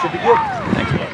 Should be good. Thanks, bud.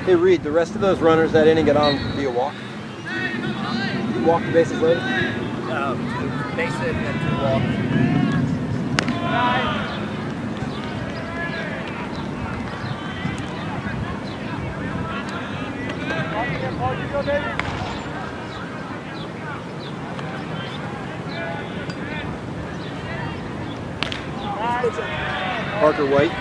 Hey Reed, the rest of those runners that inning get on via walk? Walk the bases later? Two bases and two walks. Parker White.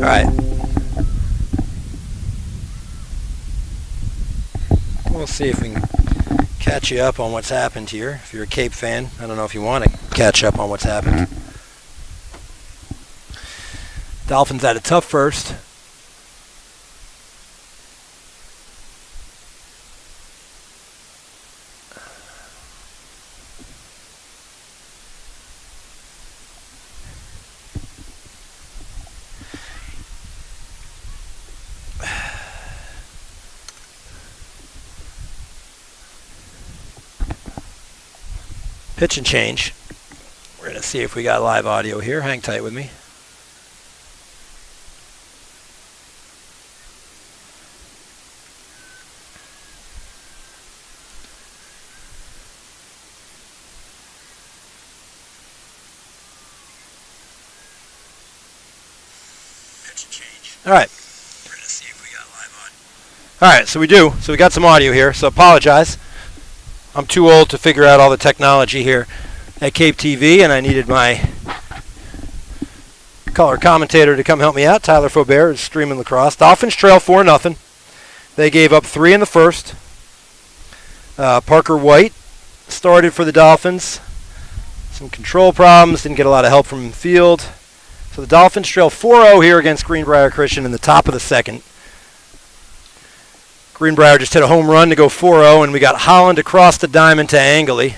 All right. see if we can catch you up on what's happened here. If you're a Cape fan, I don't know if you want to catch up on what's happened. Dolphins had a tough first. Pitch and change. We're going to see if we got live audio here. Hang tight with me. Pitch and change. All right. We're going to see if we got live audio. All right, so we do. So we got some audio here, so apologize. I'm too old to figure out all the technology here at Cape TV, and I needed my color commentator to come help me out. Tyler Faubert is streaming lacrosse. Dolphins trail 4-0. They gave up 3 in the first. Parker White started for the Dolphins. Some control problems, didn't get a lot of help from the field. So the Dolphins trail 4-0 here against Greenbrier Christian in the top of the second. Greenbrier just hit a home run to go 4-0, and we got Holland across the diamond to Angley.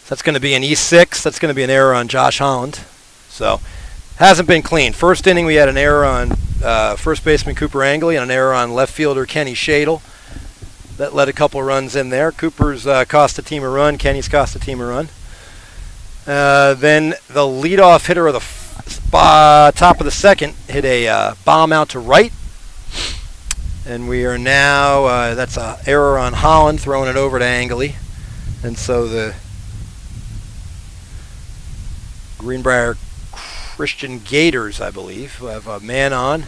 That's going to be an E6. That's going to be an error on Josh Holland. So, hasn't been clean. First inning, we had an error on first baseman Cooper Angley and an error on left fielder Kenny Shadle. That led a couple runs in there. Cooper's cost the team a run. Kenny's cost the team a run. Then the leadoff hitter of the top of the second hit a bomb out to right, and we are now that's an error on Holland throwing it over to Angley, and so the Greenbrier Christian Gators, I believe, who have a man on.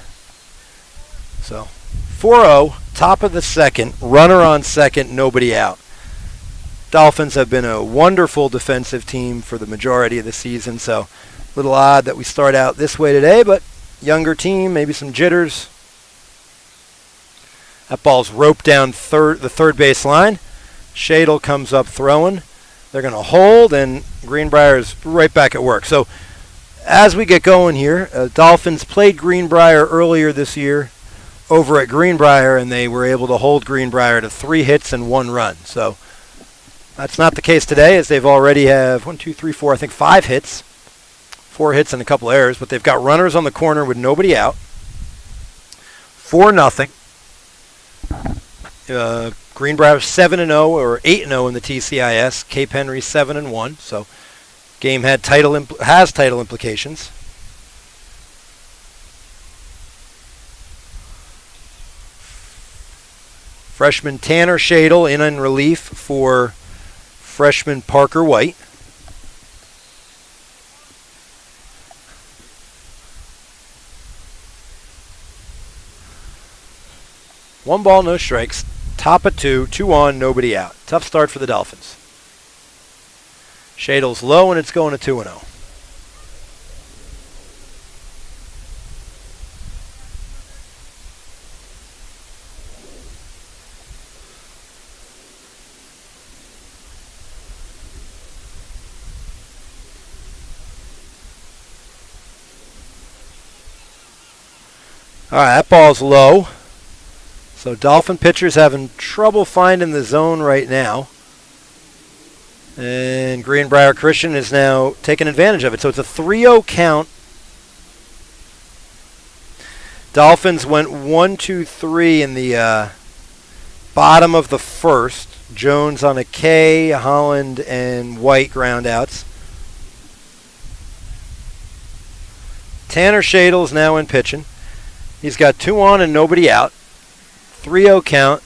So 4-0, top of the second, runner on second, nobody out. Dolphins have been a wonderful defensive team for the majority of the season, so a little odd that we start out this way today, but younger team, maybe some jitters. That ball's roped down the third base line. Shadle comes up throwing. They're going to hold, and Greenbrier is right back at work. So as we get going here, Dolphins played Greenbrier earlier this year over at Greenbrier, and they were able to hold Greenbrier to 3 hits and 1 run. So that's not the case today, as they've already have 5 hits. 4 hits and a couple errors, but they've got runners on the corner with nobody out. 4-0. Greenbrier 7-0 or 8-0 in the TCIS. Cape Henry 7-1. So game has title implications. Freshman Tanner Shadle in relief for freshman Parker White. One ball, no strikes. Top of 2, 2 on, nobody out. Tough start for the Dolphins. Shadle's low, and it's going to 2-0. All right, that ball's low. So Dolphin pitchers having trouble finding the zone right now. And Greenbrier Christian is now taking advantage of it. So it's a 3-0 count. Dolphins went 1-2-3 in the bottom of the first. Jones on a K, Holland and White ground outs. Tanner Shadle is now in pitching. He's got 2 on and nobody out. 3-0 count,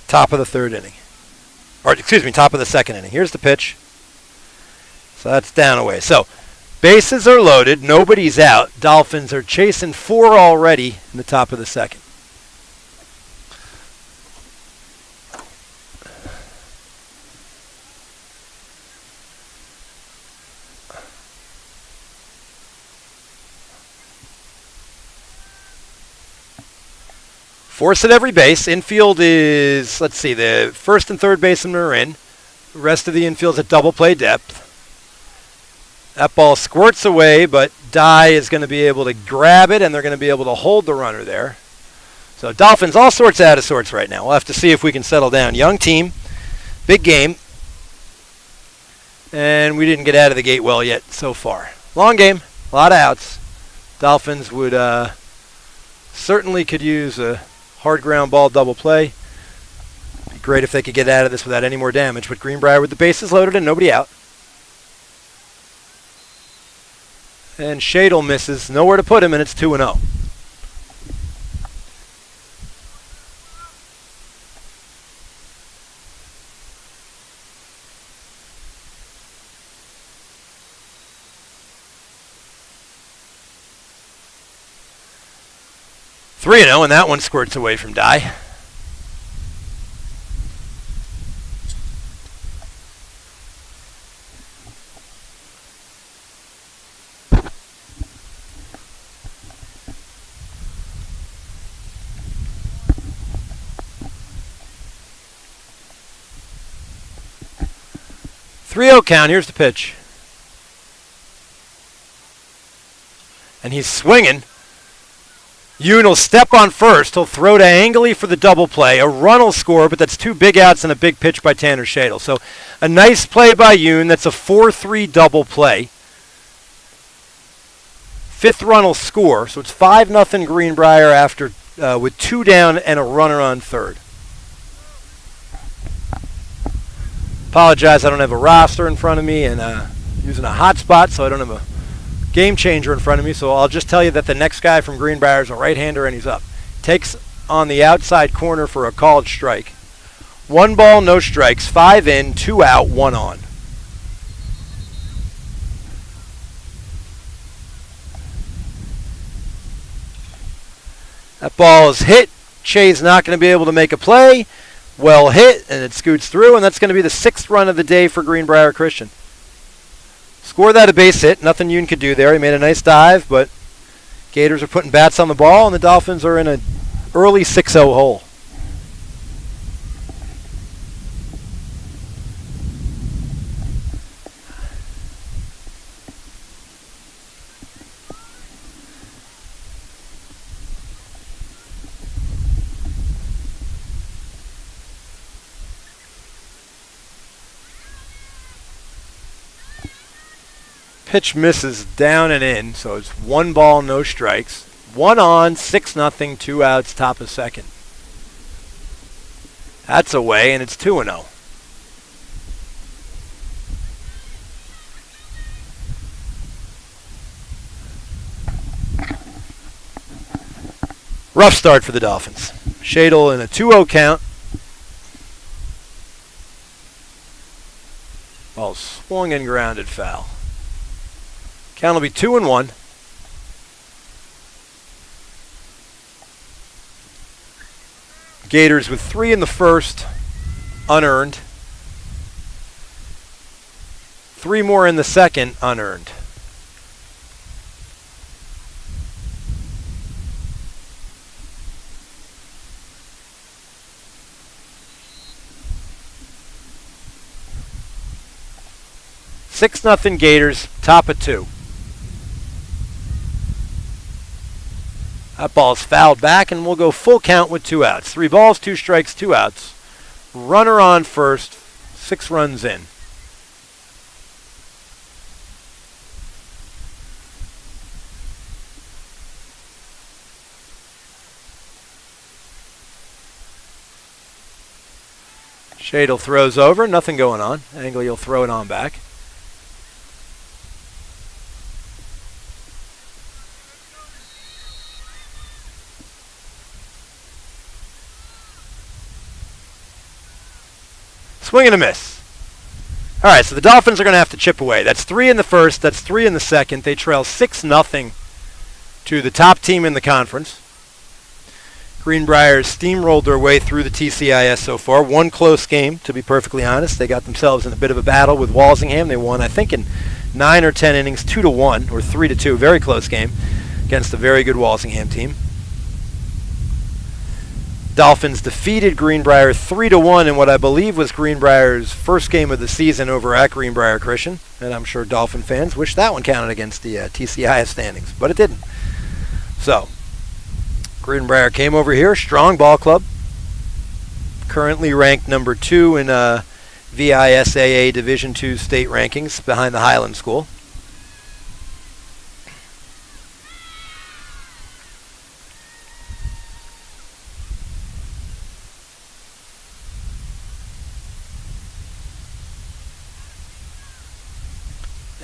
top of the third inning. Or, excuse me, top of the second inning. Here's the pitch. So that's down away. So, bases are loaded. Nobody's out. Dolphins are chasing 4 already in the top of the second. Force at every base. Infield is, let's see, the first and third baseman are in. The rest of the infield's at double play depth. That ball squirts away, but Dye is going to be able to grab it, and they're going to be able to hold the runner there. So Dolphins all sorts out of sorts right now. We'll have to see if we can settle down. Young team, big game, and we didn't get out of the gate well yet so far. Long game, a lot of outs. Dolphins would certainly could use a hard ground ball double play. Be great if they could get out of this without any more damage, but Greenbrier with the bases loaded and nobody out. And Shadle misses. Nowhere to put him, and it's 2-0. And that one squirts away from Dye. Three-0 count. Here's the pitch. And he's swinging. Yoon will step on first. He'll throw to Angley for the double play. A run will score, but that's two big outs and a big pitch by Tanner Shadle. So a nice play by Yoon. That's a 4-3 double play. Fifth run will score. So it's 5-0 Greenbrier after with two down and a runner on third. Apologize, I don't have a roster in front of me and using a hotspot, so I don't have a game changer in front of me. So I'll just tell you that the next guy from Greenbrier is a right-hander and he's up. Takes on the outside corner for a called strike. 1 ball, no strikes, 5 in, 2 out, 1 on. That ball is hit. Che's not going to be able to make a play. Well hit, and it scoots through, and that's going to be the 6th run of the day for Greenbrier Christian. Score that a base hit. Nothing Yoon could do there. He made a nice dive, but Gators are putting bats on the ball, and the Dolphins are in an early 6-0 hole. Pitch misses down and in, so it's 1 ball, no strikes. 1 on, 6-0, 2 outs, top of second. That's away, and it's 2-0. Rough start for the Dolphins. Shadle in a 2-0 count. Ball swung and grounded foul. Count will be 2-1. Gators with 3 in the first, unearned. 3 more in the second, unearned. Six nothing Gators, top of 2. That ball's fouled back, and we'll go full count with 2 outs. 3 balls, 2 strikes, 2 outs. Runner on first, 6 runs in. Shadle throws over, nothing going on. Angley will throw it on back. Swing and a miss. All right, so the Dolphins are going to have to chip away. That's 3 in the first. That's 3 in the second. They trail 6-0 to the top team in the conference. Greenbrier steamrolled their way through the TCIS so far. 1 close game, to be perfectly honest. They got themselves in a bit of a battle with Walsingham. They won, I think, in 9 or 10 innings, 2-1 or 3-2. Very close game against a very good Walsingham team. Dolphins defeated Greenbrier 3-1 in what I believe was Greenbrier's first game of the season over at Greenbrier Christian. And I'm sure Dolphin fans wish that one counted against the TCIS standings, but it didn't. So, Greenbrier came over here, strong ball club. Currently ranked number 2 in VISAA Division II state rankings behind the Highland School.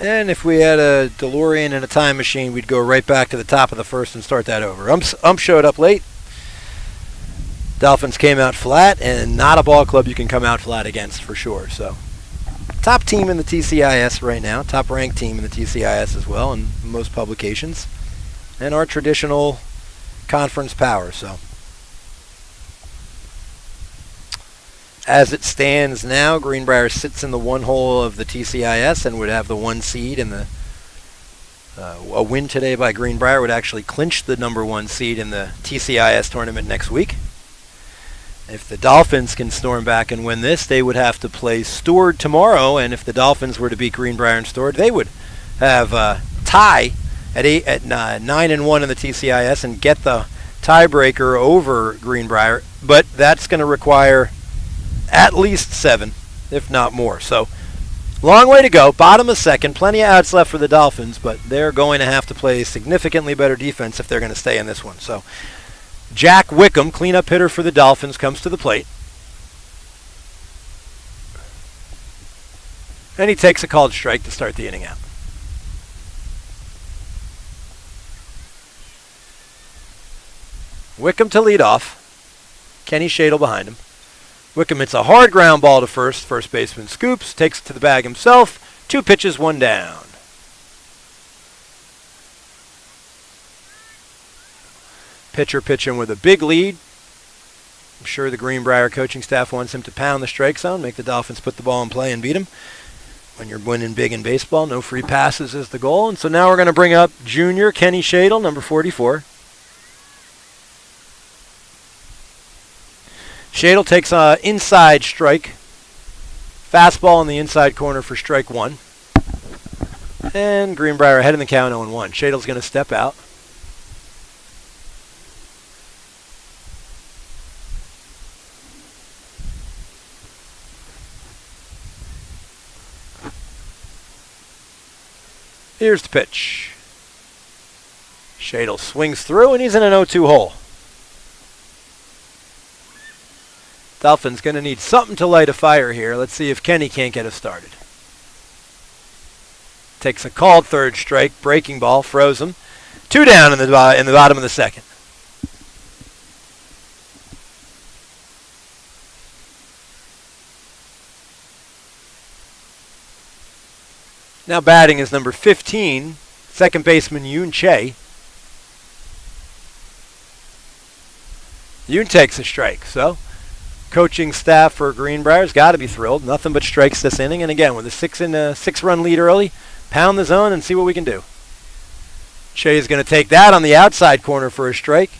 And if we had a DeLorean and a time machine, we'd go right back to the top of the first and start that over. Ump showed up late. Dolphins came out flat, and not a ball club you can come out flat against for sure. So, top team in the TCIS right now, top ranked team in the TCIS as well in most publications, and our traditional conference power. So, as it stands now, Greenbrier sits in the one hole of the TCIS and would have the 1 seed, and a win today by Greenbrier would actually clinch the number 1 seed in the TCIS tournament next week. If the Dolphins can storm back and win this, they would have to play Stewart tomorrow, and if the Dolphins were to beat Greenbrier and Stewart, they would have a tie at 9-1 in the TCIS and get the tiebreaker over Greenbrier, but that's going to require at least 7, if not more. So, long way to go. Bottom of second. Plenty of outs left for the Dolphins, but they're going to have to play significantly better defense if they're going to stay in this one. So, Jack Wickham, cleanup hitter for the Dolphins, comes to the plate. And he takes a called strike to start the inning out. Wickham to lead off. Kenny Shadle behind him. Wickham hits a hard ground ball to first. First baseman scoops, takes it to the bag himself. 2 pitches, 1 down. Pitcher pitching with a big lead. I'm sure the Greenbrier coaching staff wants him to pound the strike zone, make the Dolphins put the ball in play and beat him. When you're winning big in baseball, no free passes is the goal. And so now we're going to bring up junior Kenny Shadle, number 44. Shadle takes an inside strike. Fastball in the inside corner for strike 1. And Greenbrier ahead in the count 0-1. Shadle's going to step out. Here's the pitch. Shadle swings through, and he's in an 0-2 hole. Dolphins going to need something to light a fire here. Let's see if Kenny can't get us started. Takes a called third strike, breaking ball, froze him. 2 down in the bottom of the second. Now batting is number 15, second baseman Yoon Che. Yoon takes a strike, so coaching staff for Greenbrier's got to be thrilled. Nothing but strikes this inning. And again, with a 6-run lead early, pound the zone and see what we can do. Che is going to take that on the outside corner for a strike.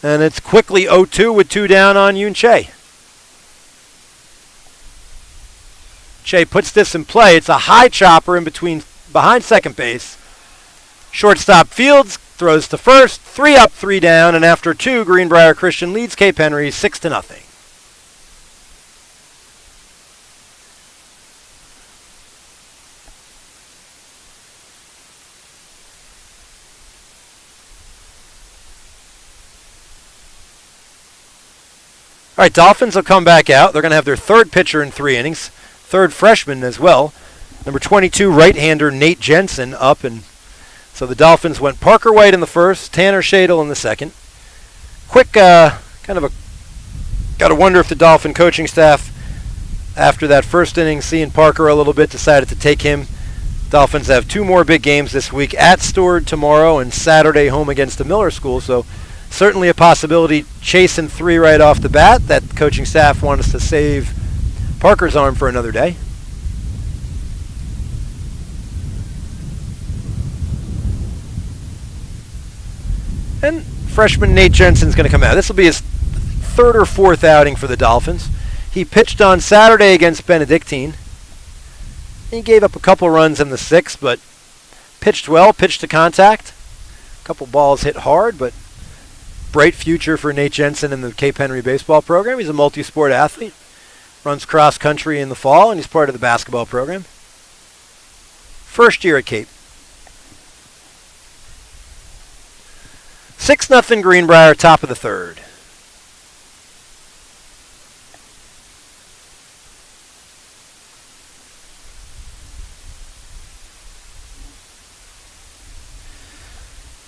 And it's quickly 0-2 with 2 down on Yoon Che. Che puts this in play. It's a high chopper behind second base. Shortstop fields, throws to first, 3 up, 3 down, and after 2, Greenbrier Christian leads Cape Henry 6-0. All right, Dolphins will come back out. They're going to have their third pitcher in 3 innings, third freshman as well. Number 22, right-hander Nate Jensen up, and so the Dolphins went Parker White in the first, Tanner Shadle in the second. Quick, got to wonder if the Dolphin coaching staff, after that first inning, seeing Parker a little bit, decided to take him. Dolphins have 2 more big games this week, at Stewart tomorrow and Saturday home against the Miller School, so certainly a possibility chasing 3 right off the bat. That coaching staff wants us to save Parker's arm for another day. And Freshman Nate Jensen's going to come out. This will be his third or fourth outing for the Dolphins. He pitched on Saturday against Benedictine. He gave up a couple runs in the sixth, but pitched well, pitched to contact. A couple balls hit hard, but bright future for Nate Jensen in the Cape Henry baseball program. He's a multi-sport athlete. Runs cross country in the fall, and he's part of the basketball program. First year at Cape. 6-0 Greenbrier, top of the third.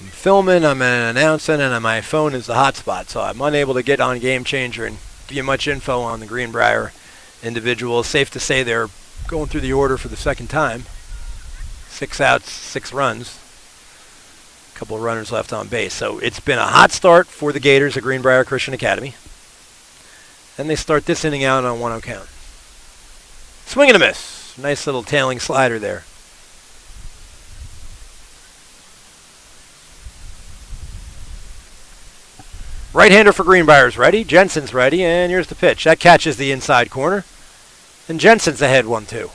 I'm filming, I'm announcing, and my phone is the hotspot, so I'm unable to get on Game Changer and give you much info on the Greenbrier individual. Safe to say they're going through the order for the second time. 6 outs, 6 runs. A couple of runners left on base. So it's been a hot start for the Gators at Greenbrier Christian Academy. And they start this inning out on 1-0 count. Swing and a miss. Nice little tailing slider there. Right-hander for Greenbrier's ready. Jensen's ready, and here's the pitch. That catches the inside corner. And Jensen's ahead 1-2.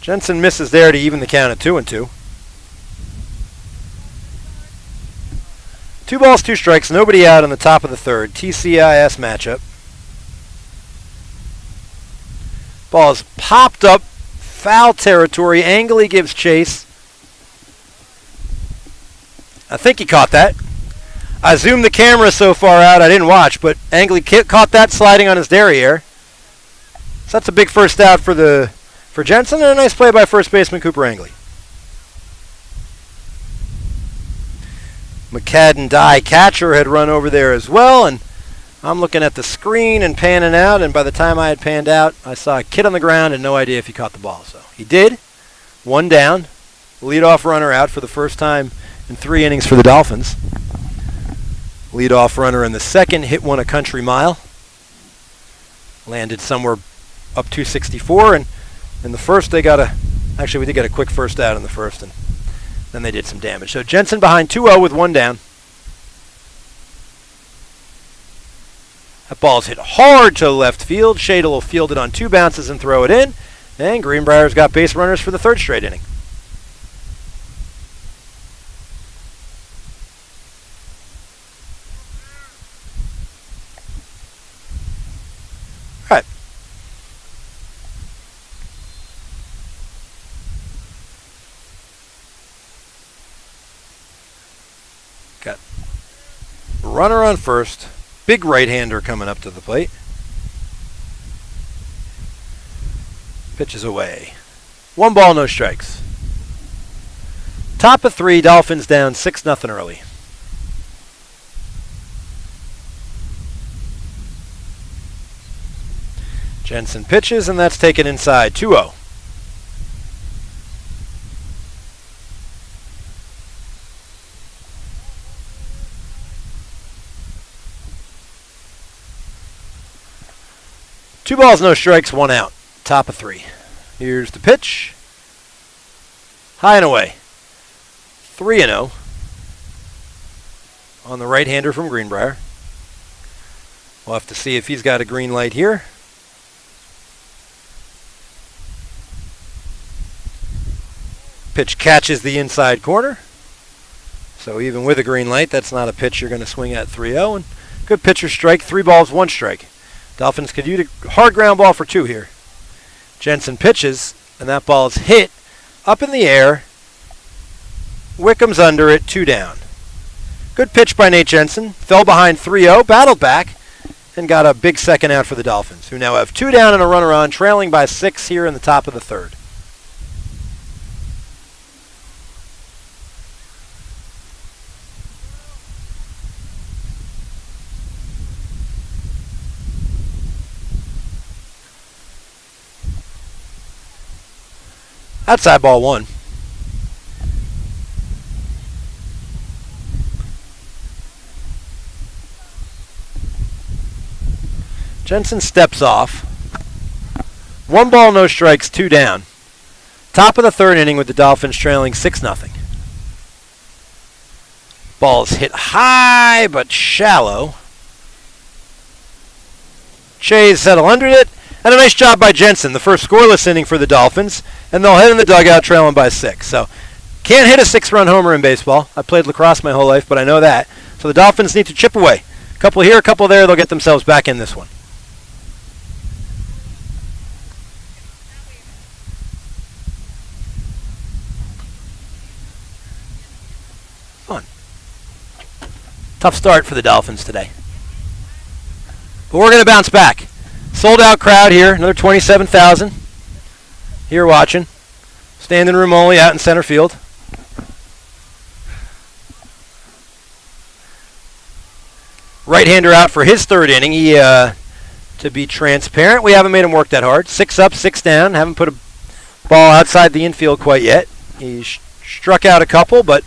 Jensen misses there to even the count at 2-2. 2 balls, 2 strikes, nobody out on the top of the third. TCIS matchup. Ball is popped up, foul territory. Angley gives chase. I think he caught that. I zoomed the camera so far out I didn't watch, but Angley caught that sliding on his derriere. So that's a big first out for Jensen, and a nice play by first baseman Cooper Angley. McCadden Dye catcher had run over there as well, and I'm looking at the screen and panning out, and by the time I had panned out, I saw a kid on the ground and no idea if he caught the ball. So he did. 1 down. Leadoff runner out for the first time in 3 innings for the Dolphins. Leadoff runner in the second hit one a country mile. Landed somewhere up 264, and in the first they got actually we did get a quick first out in the first, and then they did some damage. So Jensen behind 2-0 with 1 down. That ball's hit hard to left field. Shadle will field it on 2 bounces and throw it in. And Greenbrier's got base runners for the 3rd straight inning. All right. Got runner on first. Big right-hander coming up to the plate. Pitches away. 1 ball, no strikes. Top of 3, Dolphins down 6-0 early. Jensen pitches, and that's taken inside. 2-0. Two balls, no strikes, 1 out. Top of 3. Here's the pitch. High and away. 3-0 on the right-hander from Greenbrier. We'll have to see if he's got a green light here. Pitch catches the inside corner. So even with a green light, that's not a pitch you're going to swing at 3-0. And good pitcher strike. 3 balls, 1 strike. Dolphins could use a hard ground ball for 2 here. Jensen pitches, and that ball is hit up in the air. Wickham's under it, 2 down. Good pitch by Nate Jensen. Fell behind 3-0, battled back, and got a big second out for the Dolphins, who now have 2 down and a runner on, trailing by 6 here in the top of the 3rd. Outside ball 1. Jensen steps off. 1 ball, no strikes, 2 down. Top of the 3rd inning with the Dolphins trailing 6-0. Ball's hit high but shallow. Chase settle under it, and a nice job by Jensen, the first scoreless inning for the Dolphins, and they'll head in the dugout trailing by 6. So, can't hit a 6-run homer in baseball. I played lacrosse my whole life, but I know that. So the Dolphins need to chip away. A couple here, a couple there, they'll get themselves back in this one. Fun. Tough start for the Dolphins today. But we're going to bounce back. Sold out crowd here, another 27,000 here watching. Standing room only out in center field. Right-hander out for his 3rd inning. He, to be transparent, we haven't made him work that hard. 6 up, 6 down. Haven't put a ball outside the infield quite yet. He struck out a couple, but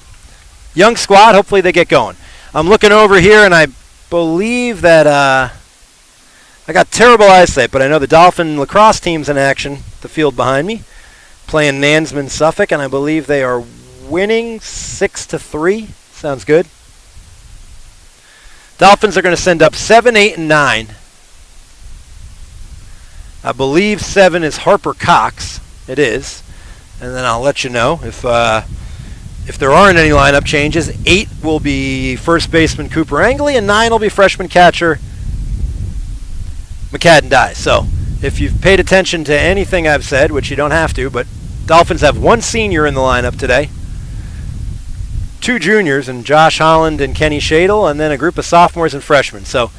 young squad, hopefully they get going. I'm looking over here, and I believe that I got terrible eyesight, but I know the Dolphin lacrosse team's in action, the field behind me, playing Nansman Suffolk, and I believe they are winning 6-3. Sounds good. Dolphins are going to send up 7, 8, and 9. I believe 7 is Harper Cox. It is. And then I'll let you know if there aren't any lineup changes. 8 will be first baseman Cooper Angley, and 9 will be freshman catcher McCadden. So if you've paid attention to anything I've said, which you don't have to, but Dolphins have 1 senior in the lineup today. 2 juniors, and Josh Holland and Kenny Shadle, and then a group of sophomores and freshmen. So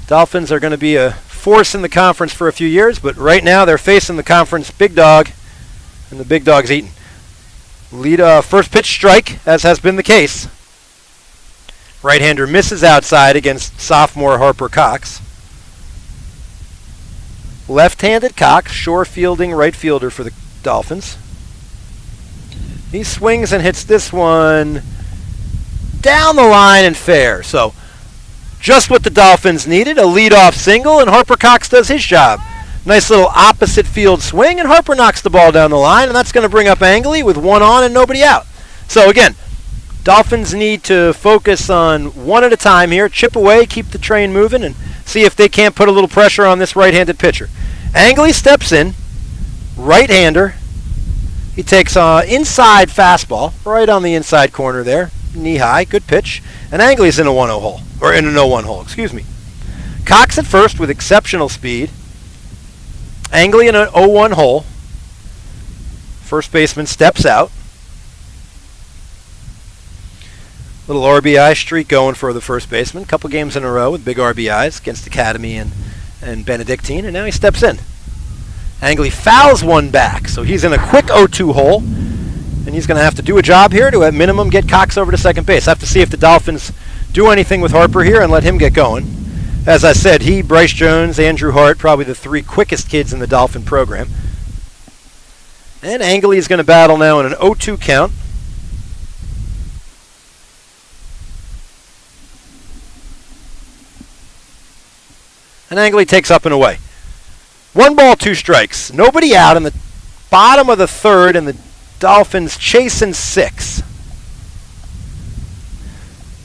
Dolphins are going to be a force in the conference for a few years, but right now they're facing the conference big dog, and the big dog's eating. First pitch strike, as has been the case. Right-hander misses outside against sophomore Harper Cox. Left-handed Cox, sure fielding right fielder for the Dolphins. He swings and hits this one down the line and fair. So just what the Dolphins needed, a leadoff single, and Harper Cox does his job. Nice little opposite field swing, and Harper knocks the ball down the line, and that's going to bring up Angley with 1 on and nobody out. So again, Dolphins need to focus on 1 at a time here, chip away, keep the train moving, and see if they can't put a little pressure on this right-handed pitcher. Angley steps in, right-hander. He takes inside fastball, right on the inside corner there, knee high, good pitch, and Angley's in a 1-0 hole, or in a no-1 hole, excuse me. Cox at first with exceptional speed. Angley in an 0-1 hole. First baseman steps out. Little RBI streak going for the first baseman. Couple games in a row with big RBIs against Academy and Benedictine, and now he steps in. Angley fouls one back, so he's in a quick 0-2 hole, and he's going to have to do a job here to, at minimum, get Cox over to second base. I have to see if the Dolphins do anything with Harper here and let him get going. As I said, he, Bryce Jones, Andrew Hart, probably the 3 quickest kids in the Dolphin program. And Angley is going to battle now in an 0-2 count. And Angley takes up and away. 1 ball, 2 strikes. Nobody out in the bottom of the 3rd, and the Dolphins chasing 6.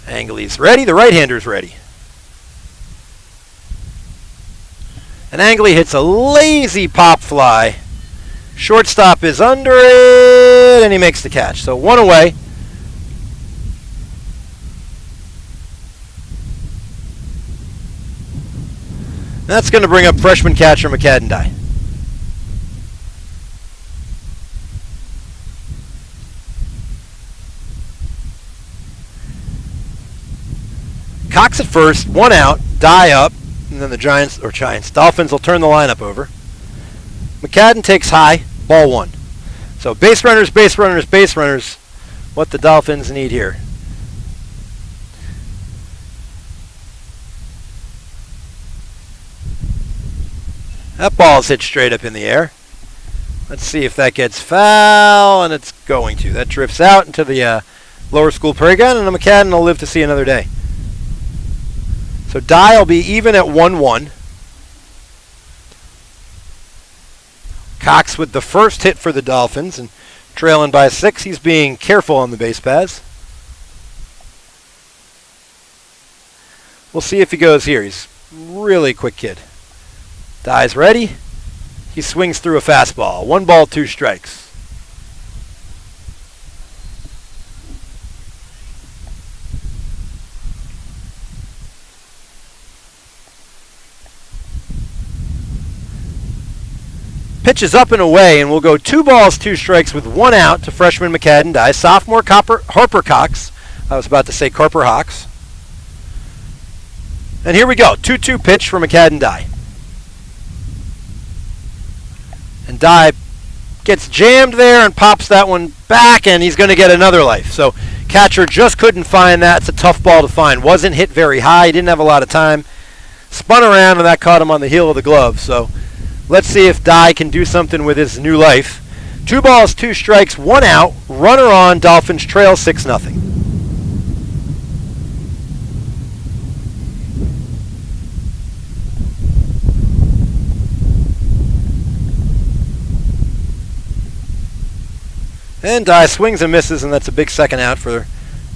Angley's ready. The right-hander's ready. And Angley hits a lazy pop fly. Shortstop is under it, and he makes the catch. So 1 away. That's going to bring up freshman catcher McCadden. Cox at first, 1 out, Dye up, and then the Dolphins will turn the lineup over. McCadden takes high, ball 1. So base runners, base runners, base runners, what the Dolphins need here. That ball's hit straight up in the air. Let's see if that gets foul, and it's going to. That drifts out into the lower school playground, and the McCadden will live to see another day. So Dye will be even at 1-1. Cox with the first hit for the Dolphins, and trailing by 6. He's being careful on the base paths. We'll see if he goes here. He's a really quick kid. Dye's ready. He swings through a fastball. 1 ball, 2 strikes. Pitch is up and away, and we'll go 2 balls, 2 strikes with 1 out to freshman McCadden Dye. Sophomore Harper Cox. I was about to say Carper Hawks. And here we go. 2-2 pitch for McCadden Dye. And Dye gets jammed there and pops that one back, and he's going to get another life. So catcher just couldn't find that. It's a tough ball to find. Wasn't hit very high. He didn't have a lot of time. Spun around, and that caught him on the heel of the glove. So let's see if Dye can do something with his new life. 2 balls, 2 strikes, 1 out. Runner on. Dolphins trail 6-0. And Dye swings and misses, and that's a big second out for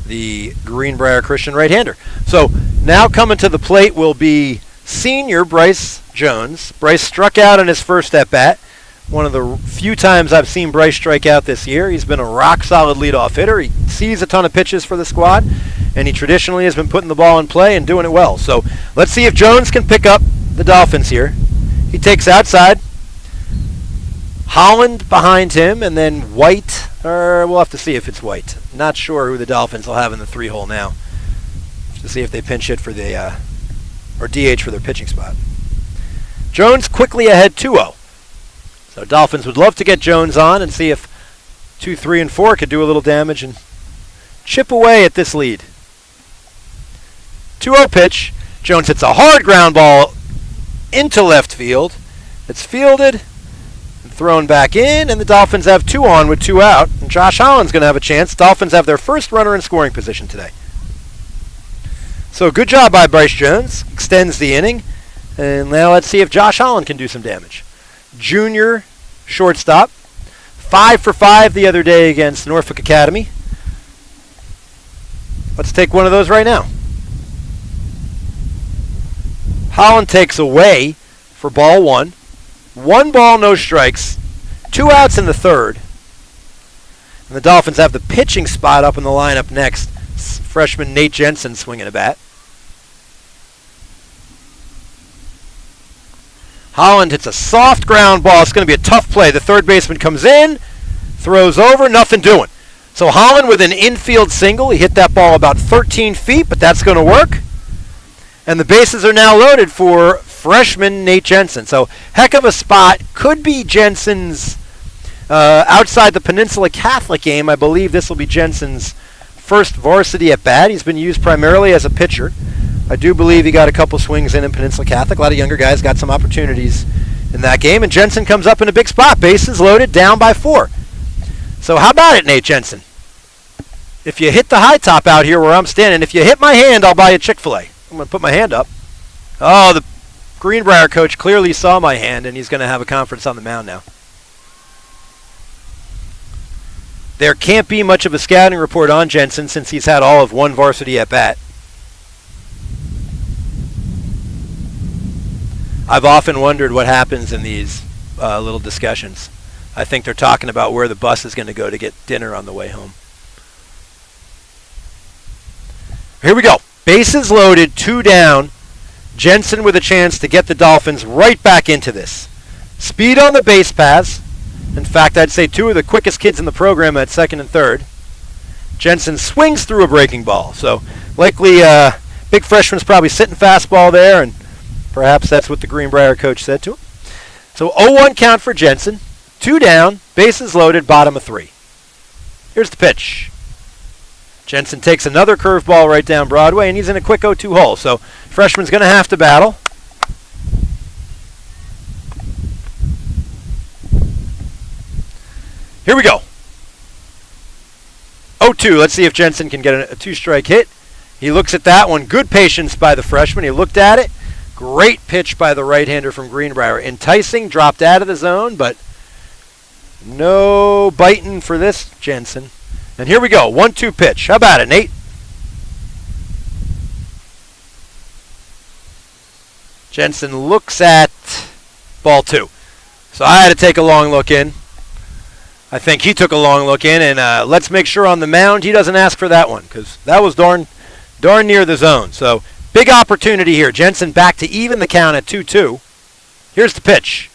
the Greenbrier Christian right-hander. So now coming to the plate will be senior Bryce Jones. Bryce struck out in his first at-bat. One of the few times I've seen Bryce strike out this year. He's been a rock-solid leadoff hitter. He sees a ton of pitches for the squad, and he traditionally has been putting the ball in play and doing it well. So let's see if Jones can pick up the Dolphins here. He takes outside. Holland behind him, and then White, or we'll have to see if it's White. Not sure who the Dolphins will have in the 3-hole now, to see if they pinch hit for the, or DH for their pitching spot. Jones quickly ahead 2-0. So Dolphins would love to get Jones on and see if 2, 3, and 4 could do a little damage and chip away at this lead. 2-0 pitch. Jones hits a hard ground ball into left field. It's fielded. Thrown back in, and the Dolphins have 2 on with 2 out. And Josh Holland's going to have a chance. Dolphins have their first runner in scoring position today. So good job by Bryce Jones. Extends the inning. And now let's see if Josh Holland can do some damage. Junior shortstop. 5 for 5 the other day against Norfolk Academy. Let's take one of those right now. Holland takes away for ball 1. 1 ball, no strikes. 2 outs in the 3rd. And the Dolphins have the pitching spot up in the lineup next. Freshman Nate Jensen swinging a bat. Holland hits a soft ground ball. It's going to be a tough play. The third baseman comes in, throws over, nothing doing. So Holland with an infield single. He hit that ball about 13 feet, but that's going to work. And the bases are now loaded for freshman Nate Jensen. So heck of a spot. Could be Jensen's outside the Peninsula Catholic game. I believe this will be Jensen's first varsity at bat. He's been used primarily as a pitcher. I do believe he got a couple swings in Peninsula Catholic. A lot of younger guys got some opportunities in that game. And Jensen comes up in a big spot. Bases loaded, down by 4. So how about it, Nate Jensen? If you hit the high top out here where I'm standing, if you hit my hand, I'll buy you Chick-fil-A. I'm going to put my hand up. Oh, the Greenbrier coach clearly saw my hand, and he's going to have a conference on the mound now. There can't be much of a scouting report on Jensen since he's had all of 1 varsity at bat. I've often wondered what happens in these little discussions. I think they're talking about where the bus is going to go to get dinner on the way home. Here we go. Bases loaded, 2 down. Jensen with a chance to get the Dolphins right back into this. Speed on the base paths. In fact, I'd say 2 of the quickest kids in the program at 2nd and 3rd. Jensen swings through a breaking ball. So likely big freshman's probably sitting fastball there, and perhaps that's what the Greenbrier coach said to him. So 0-1 count for Jensen. 2 down, bases loaded, bottom of 3. Here's the pitch. Jensen takes another curveball right down Broadway, and he's in a quick 0-2 hole. So freshman's going to have to battle. Here we go. 0-2. Let's see if Jensen can get a 2-strike hit. He looks at that one. Good patience by the freshman. He looked at it. Great pitch by the right-hander from Greenbrier. Enticing, dropped out of the zone, but No biting for this Jensen. And here we go. 1-2 pitch. How about it, Nate? Jensen looks at ball 2. So I had to take a long look in. I think he took a long look in, and let's make sure on the mound he doesn't ask for that one, because that was darn near the zone. So big opportunity here. Jensen back to even the count at 2-2. Here's the pitch.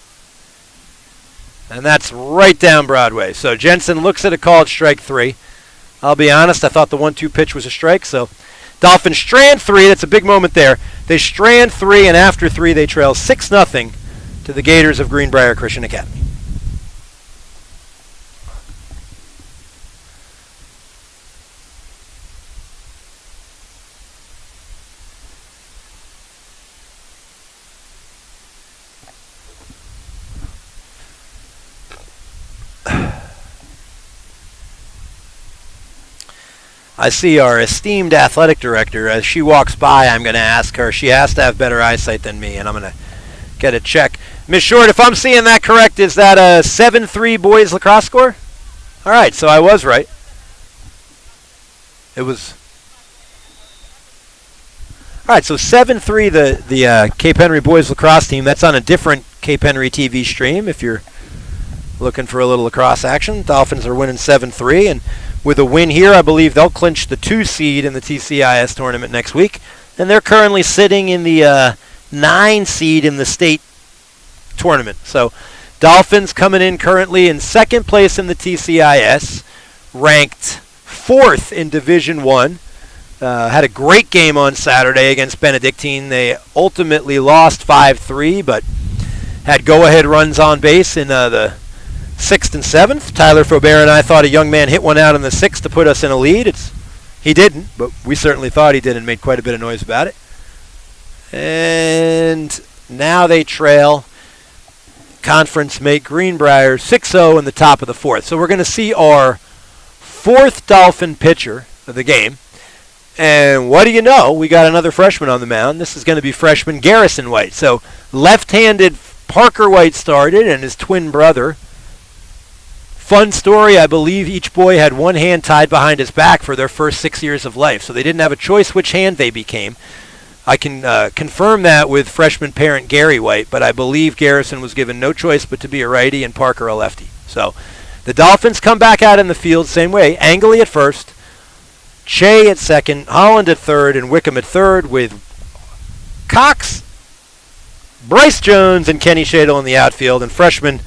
And that's right down Broadway. So Jensen looks at a called strike 3. I'll be honest, I thought the 1-2 pitch was a strike, so Dolphins strand 3. That's a big moment there. They strand 3, and after 3, they trail 6-0 to the Gators of Greenbrier Christian Academy. I see our esteemed athletic director. As she walks by, I'm going to ask her. She has to have better eyesight than me, and I'm going to get a check. Miss Short, if I'm seeing that correct, is that a 7-3 boys lacrosse score? All right, so I was right. It was... All right, so 7-3, the Cape Henry boys lacrosse team. That's on a different Cape Henry TV stream if you're looking for a little lacrosse action. Dolphins are winning 7-3, and with a win here, I believe they'll clinch the 2 seed in the TCIS tournament next week. And they're currently sitting in the 9 seed in the state tournament. So Dolphins coming in currently in 2nd place in the TCIS, ranked 4th in Division 1. Had a great game on Saturday against Benedictine. They ultimately lost 5-3, but had go-ahead runs on base in the 6th and 7th. Tyler Faubert and I thought a young man hit one out in the 6th to put us in a lead. He didn't, but we certainly thought he did and made quite a bit of noise about it. And now they trail conference mate Greenbrier 6-0 in the top of the 4th. So we're going to see our 4th Dolphin pitcher of the game. And what do you know? We got another freshman on the mound. This is going to be freshman Garrison White. So left-handed Parker White started, and his twin brother. Fun story, I believe each boy had one hand tied behind his back for their first 6 years of life, so they didn't have a choice which hand they became. I can confirm that with freshman parent Gary White, but I believe Garrison was given no choice but to be a righty and Parker a lefty. So the Dolphins come back out in the field same way. Angley at first, Che at second, Holland at third, and Wickham at third, with Cox, Bryce Jones, and Kenny Shadle in the outfield, and freshman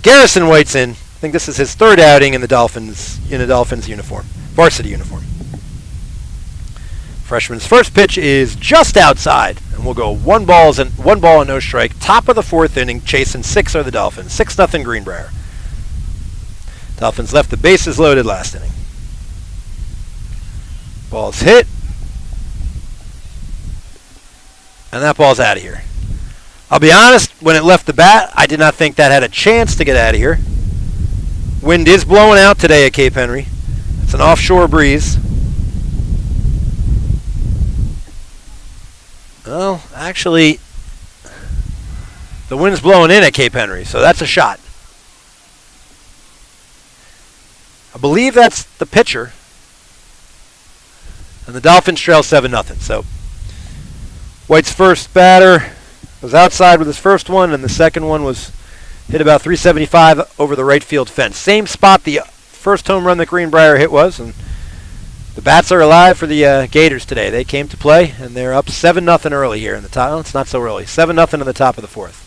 Garrison White's in. I think this is his 3rd outing in a Dolphins uniform, varsity uniform. Freshman's first pitch is just outside, and we'll go 1 ball and no strike. Top of the 4th inning, chasing 6 are the Dolphins. 6-0 Greenbrier. Dolphins left the bases loaded last inning. Ball's hit, and that ball's out of here. I'll be honest, when it left the bat, I did not think that had a chance to get out of here. Wind is blowing out today at Cape Henry. It's an offshore breeze. Well, actually, the wind's blowing in at Cape Henry, so that's a shot. I believe that's the pitcher. And the Dolphins trail 7-0. So White's first batter was outside with his first one, and the second one was hit about 375 over the right field fence. Same spot the first home run that Greenbrier hit was, and the bats are alive for the Gators today. They came to play, and they're up 7-0 early here in the top. Well, it's not so early. 7-0 in the top of the 4th.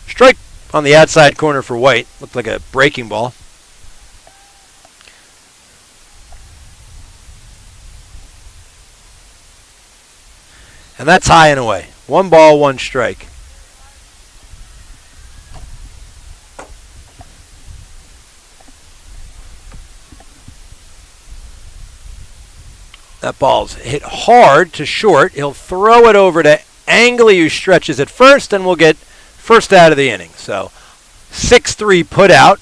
Strike on the outside corner for White. Looked like a breaking ball. And that's high and away. 1 ball, 1 strike. That ball's hit hard to short. He'll throw it over to Angley, who stretches at first, and we'll get first out of the inning. So 6-3 put out.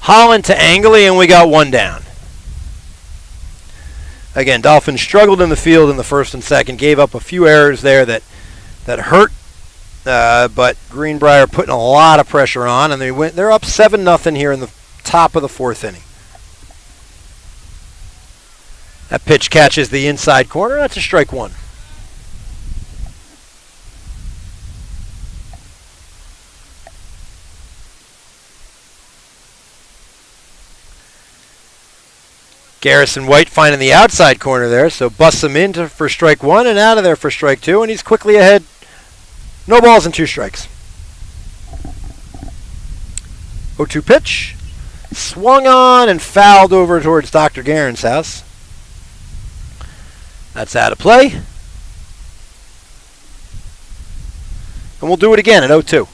Holland to Angley, and we got 1 down. Again, Dolphins struggled in the field in the 1st and 2nd, gave up a few errors there that hurt but Greenbrier putting a lot of pressure on, and they're up 7-0 here in the top of the fourth inning. That pitch catches the inside corner. That's a strike one. Garrison White finding the outside corner there, so busts him in for strike one and out of there for strike two, and he's quickly ahead. No balls and 2 strikes. 0-2 pitch. Swung on and fouled over towards Dr. Guerin's house. That's out of play. And we'll do it again at 0-2.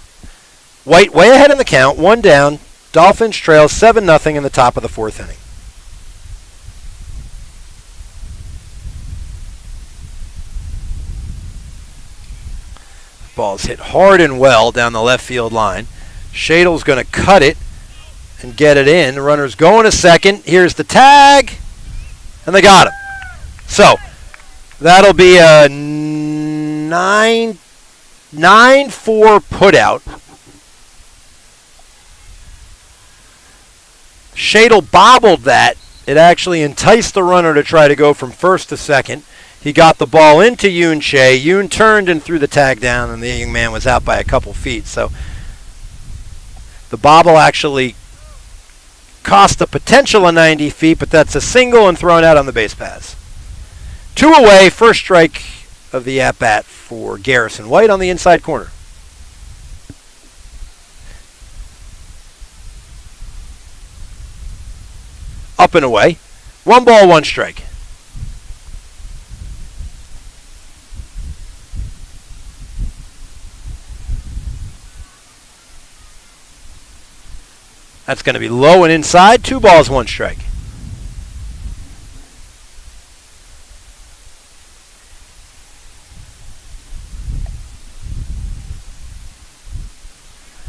White way ahead in the count, 1 down. Dolphins trail 7-0 in the top of the fourth inning. Ball's hit hard and well down the left field line. Shadle's going to cut it and get it in. The runner's going to second. Here's the tag, and they got him. So that'll be a 9-4 putout. Shadle bobbled that. It actually enticed the runner to try to go from first to second. He got the ball into Yoon Che. Yoon turned and threw the tag down, and the young man was out by a couple feet. So the bobble actually cost the potential of 90 feet, but that's a single and thrown out on the base paths. 2 away, first strike of the at-bat for Garrison White on the inside corner. Up and away. 1 ball, 1 strike. That's going to be low and inside. 2 balls, 1 strike.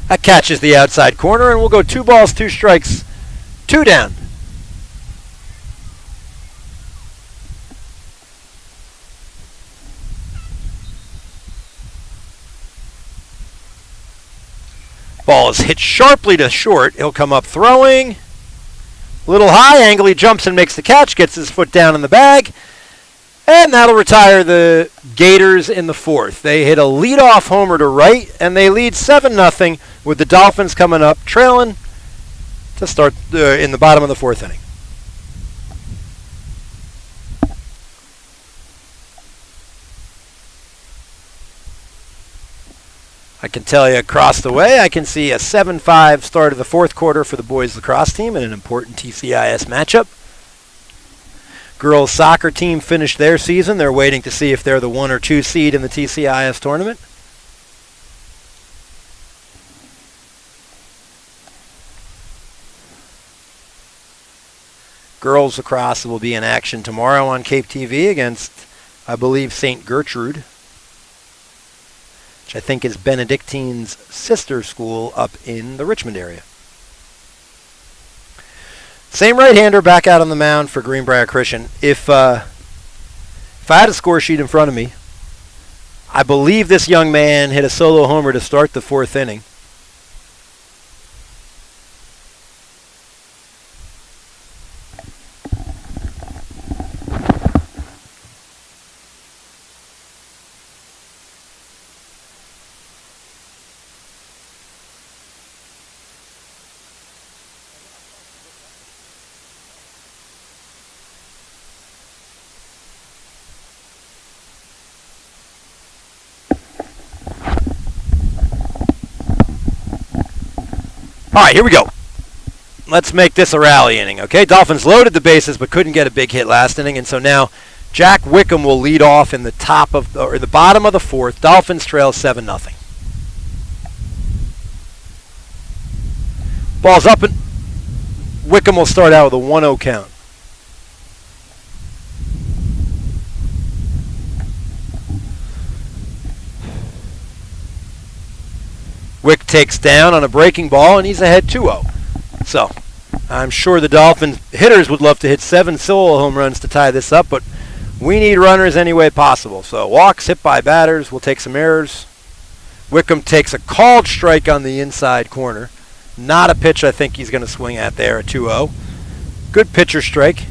That catches the outside corner, and we'll go 2 balls, 2 strikes, 2 down. Ball is hit sharply to short. He'll come up throwing. A little high angle. He jumps and makes the catch, gets his foot down in the bag. And that'll retire the Gators in the fourth. They hit a leadoff homer to right, and they lead 7-0 with the Dolphins coming up, trailing to start in the bottom of the fourth inning. I can tell you across the way, I can see a 7-5 start of the fourth quarter for the boys lacrosse team in an important TCIS matchup. Girls soccer team finished their season. They're waiting to see if they're the 1 or 2 seed in the TCIS tournament. Girls lacrosse will be in action tomorrow on Cape TV against, I believe, St. Gertrude, which I think is Benedictine's sister school up in the Richmond area. Same right-hander back out on the mound for Greenbrier Christian. If I had a score sheet in front of me, I believe this young man hit a solo homer to start the fourth inning. All right, here we go. Let's make this a rally inning, okay? Dolphins loaded the bases but couldn't get a big hit last inning, and so now Jack Wickham will lead off in the top of or the bottom of the fourth. Dolphins trail 7-0. Ball's up, and Wickham will start out with a 1-0 count. Wick takes down on a breaking ball, and he's ahead 2-0. So I'm sure the Dolphins hitters would love to hit 7 solo home runs to tie this up, but we need runners any way possible. So walks hit by batters. We'll take some errors. Wickham takes a called strike on the inside corner. Not a pitch I think he's going to swing at there, a 2-0. Good pitcher strike.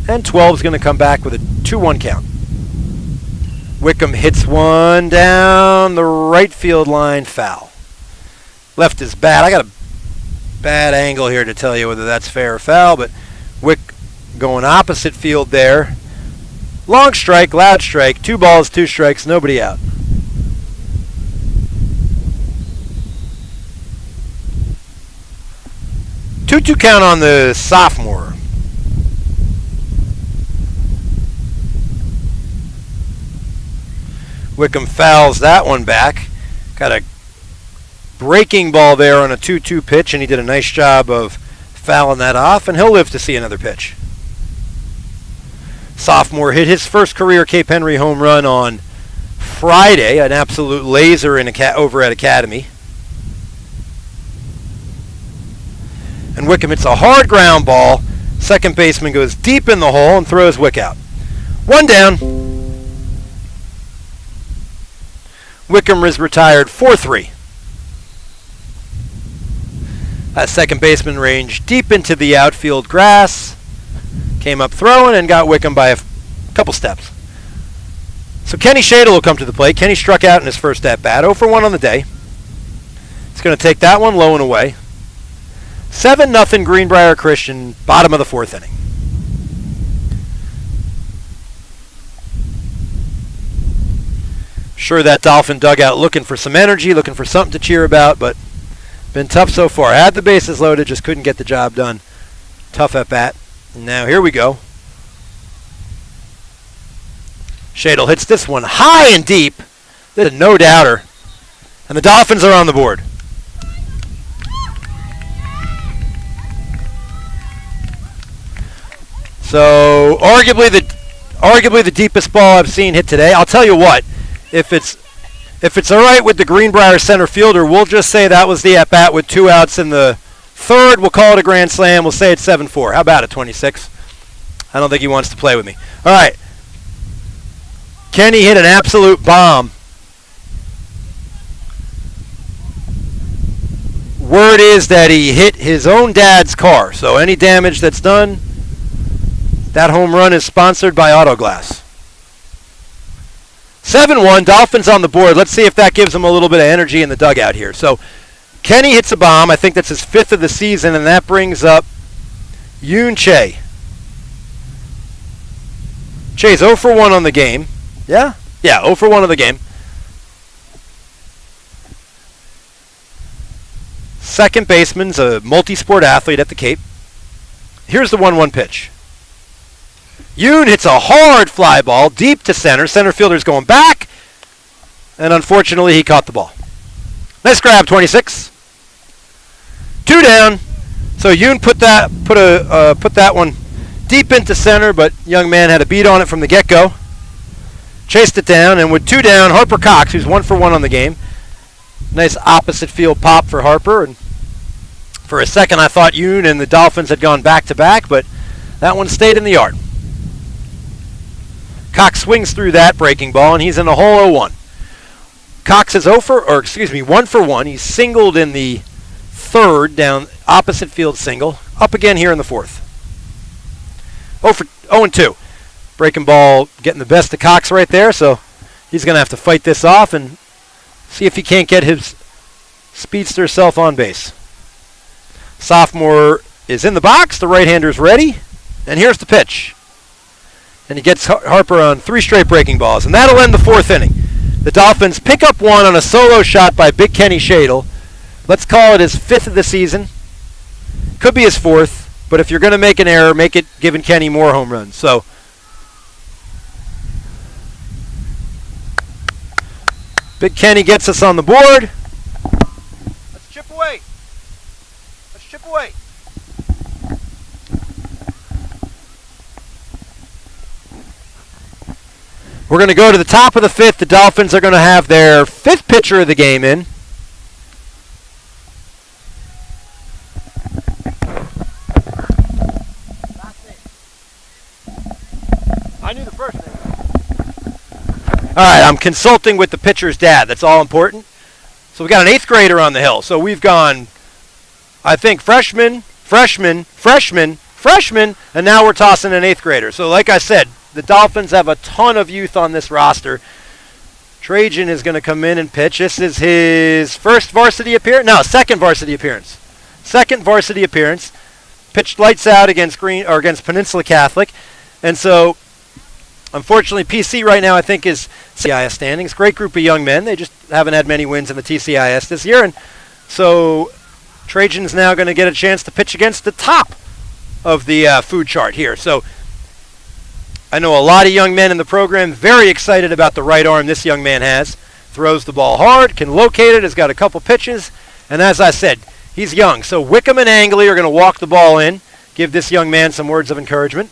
And 12 is going to come back with a 2-1 count. Wickham hits one down the right field line, foul. Left is bad. I got a bad angle here to tell you whether that's fair or foul, but Wick going opposite field there. Long strike, loud strike, 2 balls, 2 strikes, nobody out. Two count on the sophomore. Wickham fouls that one back. Got a breaking ball there on a 2-2 pitch, and he did a nice job of fouling that off, and he'll live to see another pitch. Sophomore hit his first career Cape Henry home run on Friday, an absolute laser over at Academy. And Wickham hits a hard ground ball. Second baseman goes deep in the hole and throws Wick out. 1 down. Wickham is retired 4-3. That second baseman ranged deep into the outfield grass. Came up throwing and got Wickham by a couple steps. So Kenny Shadle will come to the plate. Kenny struck out in his first at-bat. 0 for 1 on the day. He's going to take that one low and away. 7-0 Greenbrier Christian, bottom of the 4th inning. Sure, that Dolphin dugout looking for some energy, looking for something to cheer about, but been tough so far. Had the bases loaded, just couldn't get the job done. Tough at bat. Now here we go. Shadle hits this one high and deep. This is a no-doubter. And the Dolphins are on the board. So arguably the deepest ball I've seen hit today. I'll tell you what, if it's all right with the Greenbrier center fielder, we'll just say that was the at-bat with 2 outs in the 3rd. We'll call it a grand slam. We'll say it's 7-4. How about it, 26? I don't think he wants to play with me. All right. Kenny hit an absolute bomb. Word is that he hit his own dad's car. So any damage that's done, that home run is sponsored by Autoglass. 7-1, Dolphins on the board. Let's see if that gives them a little bit of energy in the dugout here. So Kenny hits a bomb. I think that's his 5th of the season, and that brings up Yoon Che. Che's 0 for 1 on the game. Yeah, 0 for 1 on the game. Second baseman's a multi-sport athlete at the Cape. Here's the 1-1 pitch. Yoon hits a hard fly ball deep to center. Center fielder's going back, and unfortunately he caught the ball. Nice grab, 26. 2 down. So Yoon put that one deep into center, but young man had a beat on it from the get-go. Chased it down, and with 2 down, Harper Cox, who's 1 for 1 on the game. Nice opposite field pop for Harper, and for a second I thought Yoon and the Dolphins had gone back-to-back, but that one stayed in the yard. Cox swings through that breaking ball, and he's in the hole 0-1. Cox is 1 for 1. He's singled in the 3rd down opposite field single. Up again here in the 4th. 0-2. Breaking ball getting the best of Cox right there, so he's going to have to fight this off and see if he can't get his speedster self on base. Sophomore is in the box. The right-hander's ready, and here's the pitch. And he gets Harper on 3 straight breaking balls, and that'll end the 4th inning. The Dolphins pick up 1 on a solo shot by Big Kenny Shadle. Let's call it his 5th of the season. Could be his 4th, but if you're going to make an error, make it giving Kenny more home runs. So Big Kenny gets us on the board. Let's chip away. Let's chip away. We're going to go to the top of the 5th. The Dolphins are going to have their 5th pitcher of the game in. I knew the first name. All right, I'm consulting with the pitcher's dad. That's all important. So we got an 8th grader on the hill. So we've gone, I think, freshman, and now we're tossing an 8th grader. So like I said, the Dolphins have a ton of youth on this roster. Trajan is going to come in and pitch. This is his first varsity appearance. No, second varsity appearance. Second varsity appearance. Pitched lights out against Peninsula Catholic. And so, unfortunately, PC right now I think is TCIS standings. Great group of young men. They just haven't had many wins in the TCIS this year. And so Trajan's now going to get a chance to pitch against the top of the food chart here. So I know a lot of young men in the program very excited about the right arm this young man has. Throws the ball hard, can locate it, has got a couple pitches. And as I said, he's young. So Wickham and Angley are going to walk the ball in, give this young man some words of encouragement.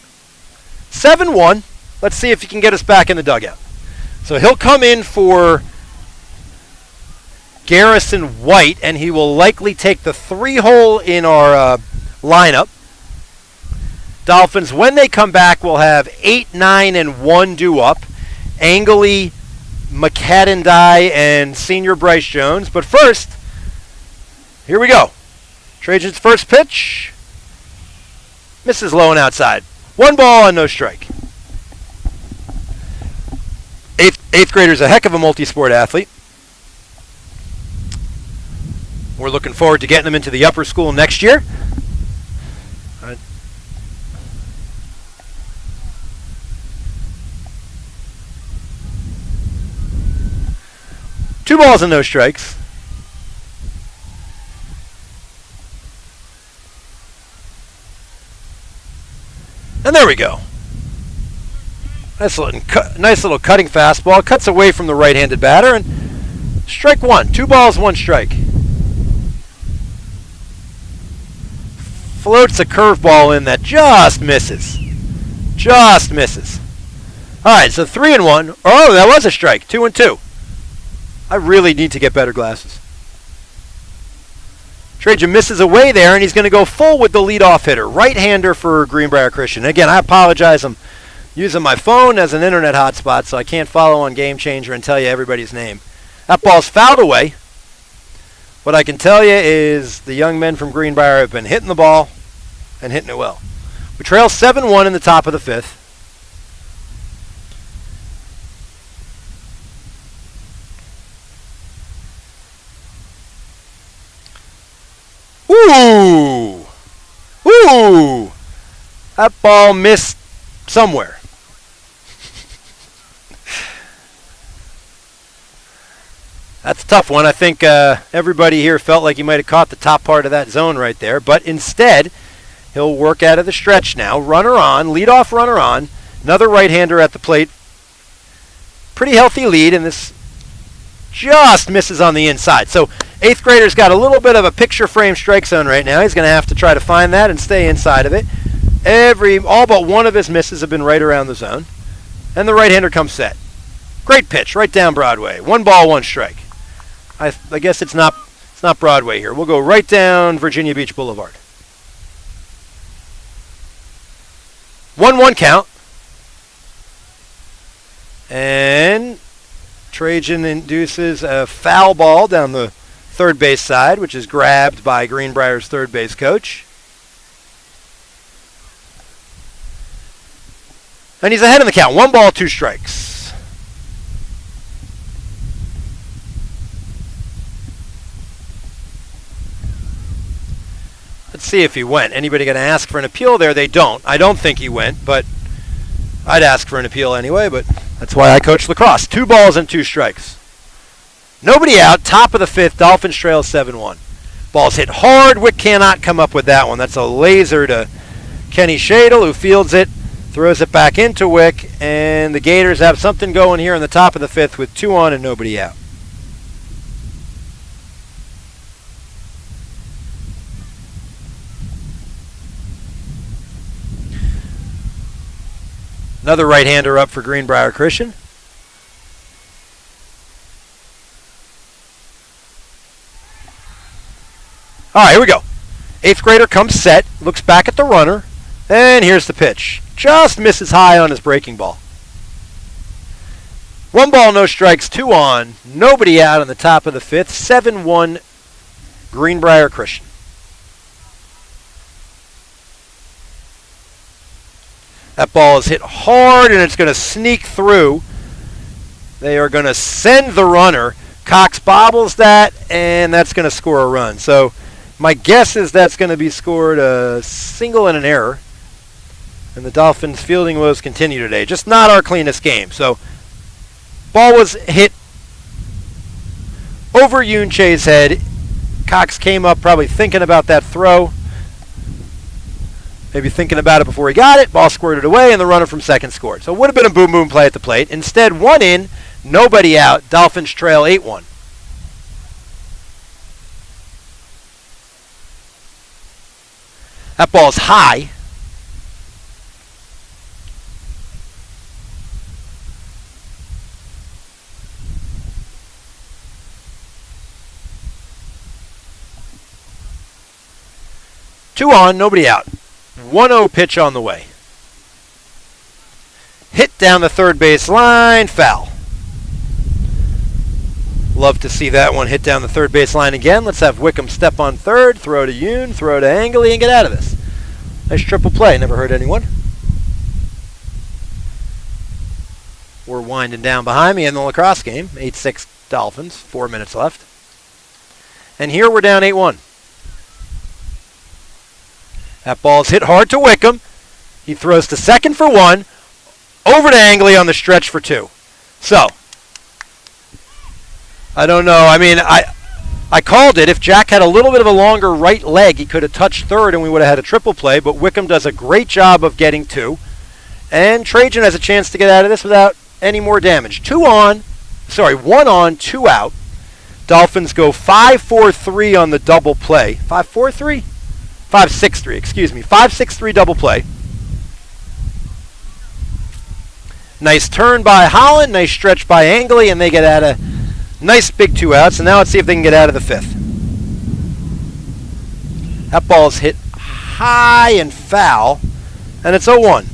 7-1. Let's see if he can get us back in the dugout. So he'll come in for Garrison White, and he will likely take the 3-hole in our lineup. Dolphins, when they come back, will have 8, 9, and 1 due up. Angley, McCadden and senior Bryce Jones. But first, here we go. Trajan's first pitch. Misses low and outside. 1 ball and no strike. Eighth grader's a heck of a multi-sport athlete. We're looking forward to getting him into the upper school next year. Two balls and no strikes. And there we go. Nice little cutting fastball. Cuts away from the right-handed batter. And strike 1. 2 balls, 1 strike. Floats a curveball in that just misses. Just misses. All right, so 3-1. Oh, that was a strike. 2-2. I really need to get better glasses. Trajan misses away there, and he's going to go full with the leadoff hitter. Right-hander for Greenbrier Christian. Again, I apologize. I'm using my phone as an internet hotspot, so I can't follow on Game Changer and tell you everybody's name. That ball's fouled away. What I can tell you is the young men from Greenbrier have been hitting the ball and hitting it well. We trail 7-1 in the top of the 5th. Ooh! Ooh! That ball missed somewhere. That's a tough one. I think everybody here felt like he might have caught the top part of that zone right there. But instead, he'll work out of the stretch now. Runner on, leadoff runner on. Another right-hander at the plate. Pretty healthy lead, and this just misses on the inside. So 8th grader's got a little bit of a picture frame strike zone right now. He's going to have to try to find that and stay inside of it. All but one of his misses have been right around the zone. And the right-hander comes set. Great pitch, right down Broadway. 1 ball, 1 strike. I guess it's not Broadway here. We'll go right down Virginia Beach Boulevard. 1-1 count. And Trajan induces a foul ball down the third base side, which is grabbed by Greenbrier's third base coach. And he's ahead in the count. 1 ball, 2 strikes. Let's see if he went. Anybody going to ask for an appeal there? They don't. I don't think he went, but I'd ask for an appeal anyway, but that's why I coach lacrosse. 2 balls and 2 strikes. Nobody out. Top of the 5th. Dolphins trail 7-1. Ball's hit hard. Wick cannot come up with that one. That's a laser to Kenny Shadle, who fields it, throws it back into Wick, and the Gators have something going here in the top of the 5th with 2 on and nobody out. Another right-hander up for Greenbrier Christian. All right, here we go. 8th grader comes set, looks back at the runner, and here's the pitch. Just misses high on his breaking ball. 1 ball, no strikes, 2 on, nobody out on the top of the 5th. 7-1 Greenbrier Christian. That ball is hit hard and it's going to sneak through. They are going to send the runner. Cox bobbles that, and that's going to score a run. So my guess is that's going to be scored a single and an error. And the Dolphins' fielding woes continue today. Just not our cleanest game. So ball was hit over Yunche's head. Cox came up probably thinking about that throw. Maybe thinking about it before he got it. Ball squirted away, and the runner from second scored. So it would have been a boom-boom play at the plate. Instead, 1 in, nobody out. Dolphins trail 8-1. That ball's high. Two on, nobody out. 1-0 pitch on the way. Hit down the third base line, foul. Love to see that one hit down the third base line again. Let's have Wickham step on third, throw to Yoon, throw to Angley, and get out of this. Nice triple play, never hurt anyone. We're winding down behind me in the lacrosse game. 8-6 Dolphins, 4 minutes left. And here we're down 8-1. That ball's hit hard to Wickham. He throws to second for 1. Over to Angley on the stretch for 2. So, I don't know. I mean, I called it. If Jack had a little bit of a longer right leg, he could have touched third and we would have had a triple play. But Wickham does a great job of getting 2. And Trajan has a chance to get out of this without any more damage. 1 on, 2 out. Dolphins go 5-4-3 on the double play. 5-4-3? 5-6-3, excuse me. 5-6-3 double play. Nice turn by Holland, nice stretch by Angley, and they get out of nice big 2 outs. And now let's see if they can get out of the 5th. That ball's hit high and foul, and it's 0-1.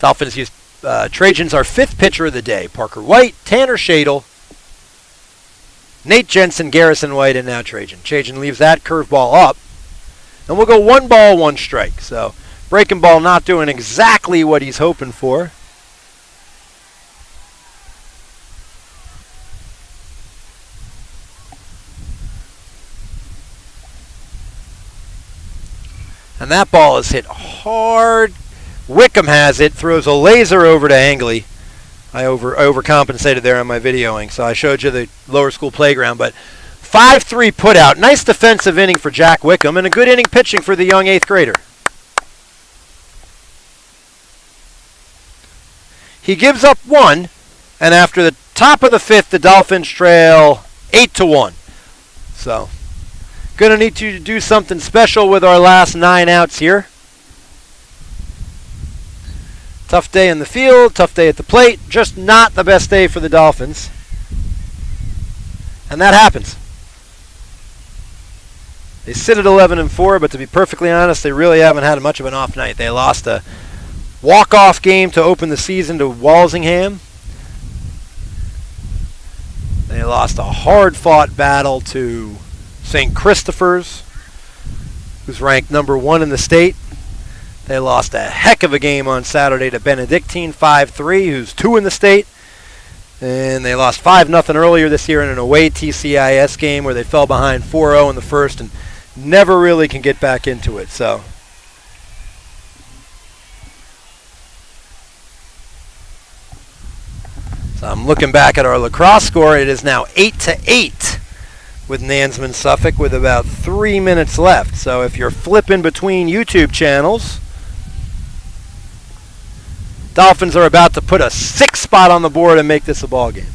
Dolphins use Trajan's our 5th pitcher of the day. Parker White, Tanner Shadle, Nate Jensen, Garrison White, and now Trajan. Trajan leaves that curveball up. And we'll go 1 ball, 1 strike. So breaking ball not doing exactly what he's hoping for. And that ball is hit hard. Wickham has it, throws a laser over to Angley. I overcompensated there on my videoing, so I showed you the lower school playground. But 5-3 put out. Nice defensive inning for Jack Wickham, and a good inning pitching for the young 8th grader. He gives up 1, and after the top of the 5th, the Dolphins trail 8-1. So, gonna need to do something special with our last 9 outs here. Tough day in the field, tough day at the plate. Just not the best day for the Dolphins. And that happens. They sit at 11-4, but to be perfectly honest, they really haven't had much of an off night. They lost a walk-off game to open the season to Walsingham. They lost a hard-fought battle to St. Christopher's, who's ranked number 1 in the state. They lost a heck of a game on Saturday to Benedictine, 5-3, who's 2 in the state. And they lost 5-0 earlier this year in an away TCIS game where they fell behind 4-0 in the first and never really can get back into it. So I'm looking back at our lacrosse score. It is now 8-8 with Nansman Suffolk with about 3 minutes left. So if you're flipping between YouTube channels, Dolphins are about to put a 6 spot on the board and make this a ball game.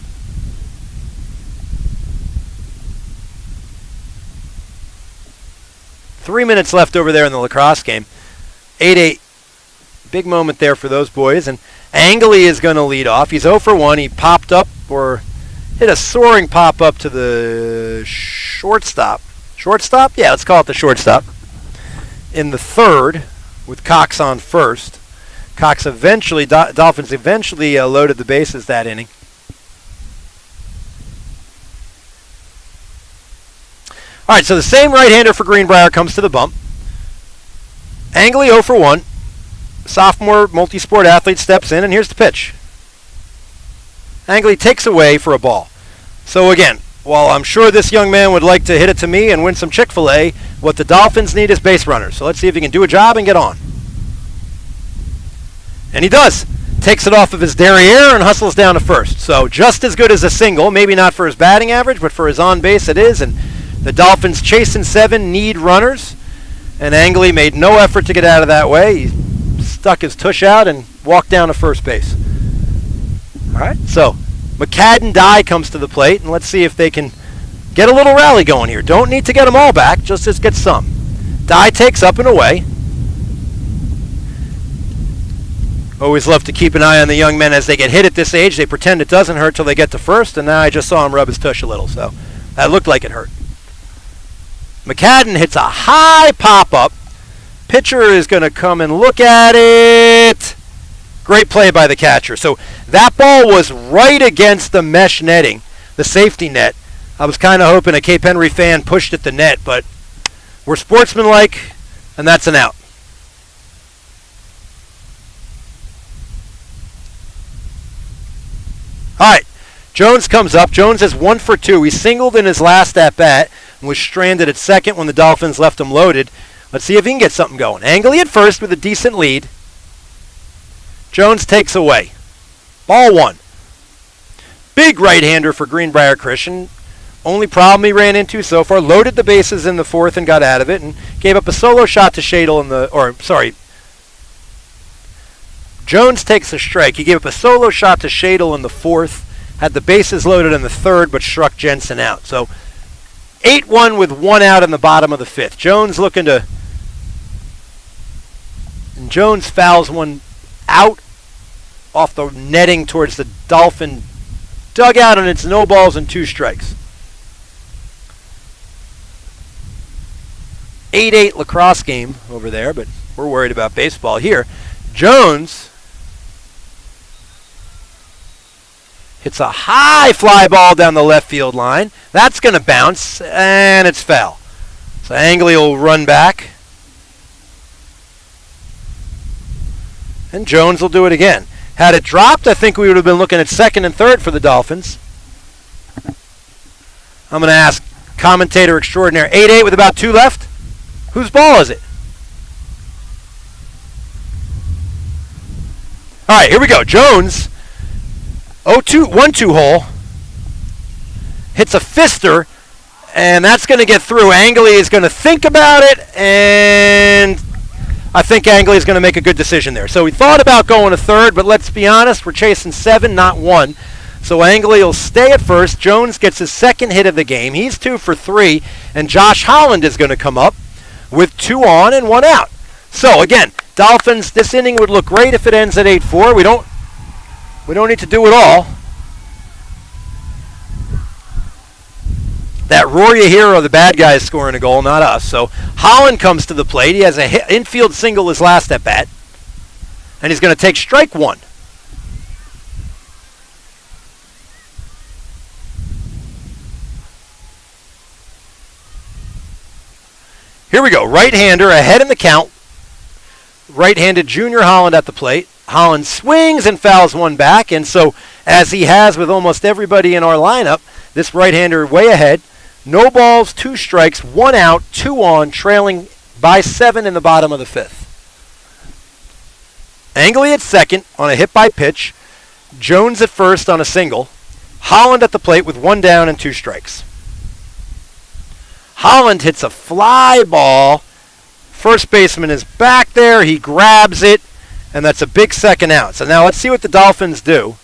Three minutes left over there in the lacrosse game. 8-8. Big moment there for those boys. And Angley is going to lead off. He's 0 for 1. He popped up or hit a soaring pop up to the short shortstop? Yeah, let's call it the shortstop. In the third, with Cox on first. Dolphins eventually loaded the bases that inning. All right, so the same right-hander for Greenbrier comes to the bump. Angley 0 for 1. Sophomore multi-sport athlete steps in, and here's the pitch. Angley takes away for a ball. So again, while I'm sure this young man would like to hit it to me and win some Chick-fil-A, what the Dolphins need is base runners. So let's see if he can do a job and get on. And he does. Takes it off of his derriere and hustles down to first. So just as good as a single, maybe not for his batting average, but for his on base it is. And the Dolphins chasing 7 need runners. And Angley made no effort to get out of that way. He stuck his tush out and walked down to first base. All right, so McCadden Dye comes to the plate, and let's see if they can get a little rally going here. Don't need to get them all back, just get some. Dye takes up and away. Always love to keep an eye on the young men as they get hit at this age. They pretend it doesn't hurt till they get to first, and now I just saw him rub his tush a little, so that looked like it hurt. McCadden hits a high pop-up. Pitcher is going to come and look at it. Great play by the catcher. So that ball was right against the mesh netting, the safety net. I was kind of hoping a Cape Henry fan pushed at the net, but we're sportsmanlike, and that's an out. All right, Jones comes up. Jones is 1 for 2. He singled in his last at-bat and was stranded at second when the Dolphins left him loaded. Let's see if he can get something going. Angley at first with a decent lead. Jones takes away. Ball 1. Big right-hander for Greenbrier Christian. Only problem he ran into so far. Loaded the bases in the fourth and got out of it and gave up a solo shot to Shadle in the, Jones takes a strike. He gave up a solo shot to Shadle in the fourth. Had the bases loaded in the third, but struck Jensen out. So 8-1 with 1 out in the bottom of the fifth. Jones looking to... And Jones fouls one out off the netting towards the Dolphin dugout, and it's no balls and 2 strikes. 8-8 lacrosse game over there, but we're worried about baseball here. Jones hits a high fly ball down the left field line. That's going to bounce, and it's foul. So Angley will run back. And Jones will do it again. Had it dropped, I think we would have been looking at second and third for the Dolphins. I'm going to ask commentator extraordinaire, 8-8 with about 2 left. Whose ball is it? All right, here we go. Jones, 1-2 hole, hits a fister, and that's going to get through. Angley is going to think about it, and I think Angley is going to make a good decision there. So we thought about going to third, but let's be honest, we're chasing 7, not 1. So Angley will stay at first. Jones gets his second hit of the game. He's 2 for 3, and Josh Holland is going to come up with 2 on and 1 out. So again, Dolphins, this inning would look great if it ends at 8-4. We don't need to do it all. That Rory hero, the bad guy, is scoring a goal, not us. So Holland comes to the plate. He has an infield single his last at bat, and he's going to take strike 1. Here we go. Right-hander ahead in the count. Right-handed Junior Holland at the plate. Holland swings and fouls one back, and so as he has with almost everybody in our lineup, this right-hander way ahead. No balls, 2 strikes, 1 out, 2 on, trailing by 7 in the bottom of the 5th. Angley at second on a hit by pitch. Jones at first on a single. Holland at the plate with 1 down and 2 strikes. Holland hits a fly ball. First baseman is back there. He grabs it, and that's a big second out. So now let's see what the Dolphins do.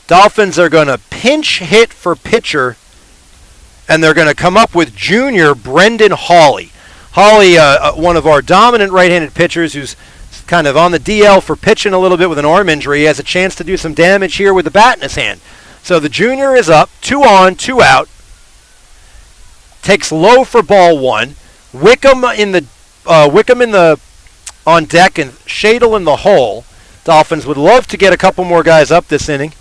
Dolphins are going to pinch hit for pitcher, and they're going to come up with junior Brendan Hawley. Holly, one of our dominant right-handed pitchers who's kind of on the DL for pitching a little bit with an arm injury, has a chance to do some damage here with the bat in his hand. So the junior is up, 2 on, 2 out. Takes low for ball 1. Wickham in the on deck and Shadle in the hole. Dolphins would love to get a couple more guys up this inning,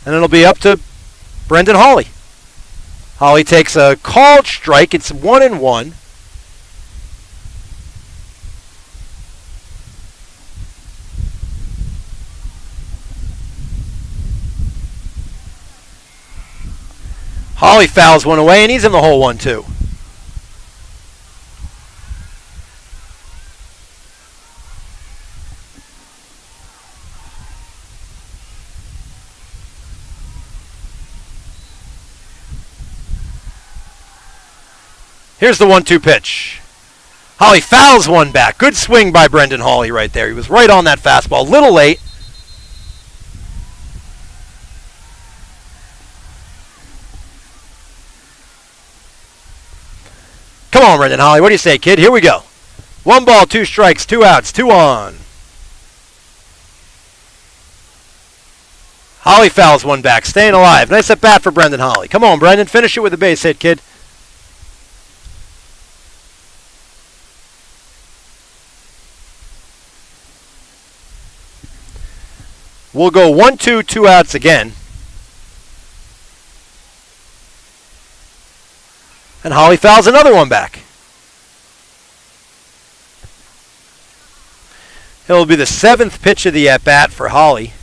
and it'll be up to Brendan Hawley. Hawley takes a called strike. It's 1-1. Hawley fouls one away, and he's in the hole 1-2. Here's the 1-2 pitch. Hawley fouls one back. Good swing by Brendan Hawley right there. He was right on that fastball. Little late. Come on, Brendan Hawley. What do you say, kid? Here we go. 1 ball, 2 strikes, 2 outs, 2 on. Hawley fouls one back. Staying alive. Nice at bat for Brendan Hawley. Come on, Brendan. Finish it with a base hit, kid. We'll go 1-2, 2 outs again. And Hawley fouls another one back. It'll be the 7th pitch of the at-bat for Hawley.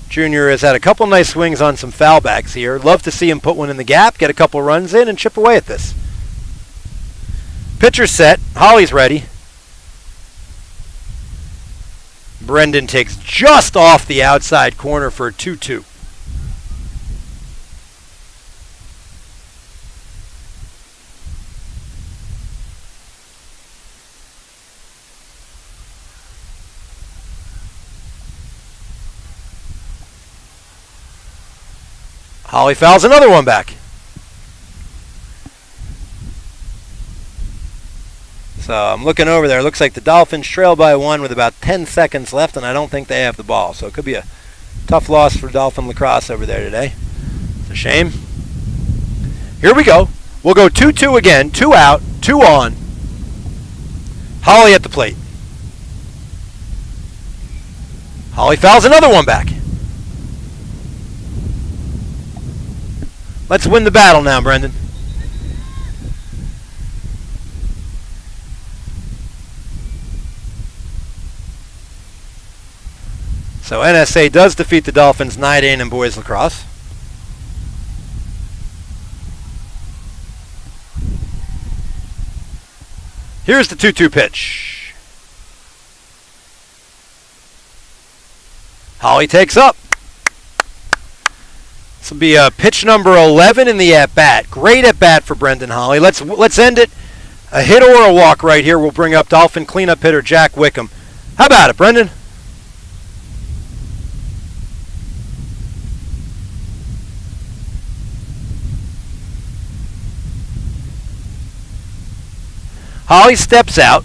Junior has had a couple nice swings on some foul backs here. Love to see him put one in the gap, get a couple runs in, and chip away at this. Pitcher set. Hawley's ready. Brendan takes just off the outside corner for a 2-2. Hawley fouls another one back. So I'm looking over there. Looks like the Dolphins trail by 1 with about 10 seconds left, and I don't think they have the ball. So it could be a tough loss for Dolphin lacrosse over there today. It's a shame. Here we go. We'll go 2-2 again. 2 out, 2 on. Hawley at the plate. Hawley fouls another one back. Let's win the battle now, Brendan. So NSA does defeat the Dolphins 9-8 in boys lacrosse. Here's the 2-2 pitch. Hawley takes up. This will be pitch number 11 in the at-bat. Great at-bat for Brendan Hawley. Let's end it. A hit or a walk right here. We'll bring up Dolphin cleanup hitter Jack Wickham. How about it, Brendan? Hawley steps out.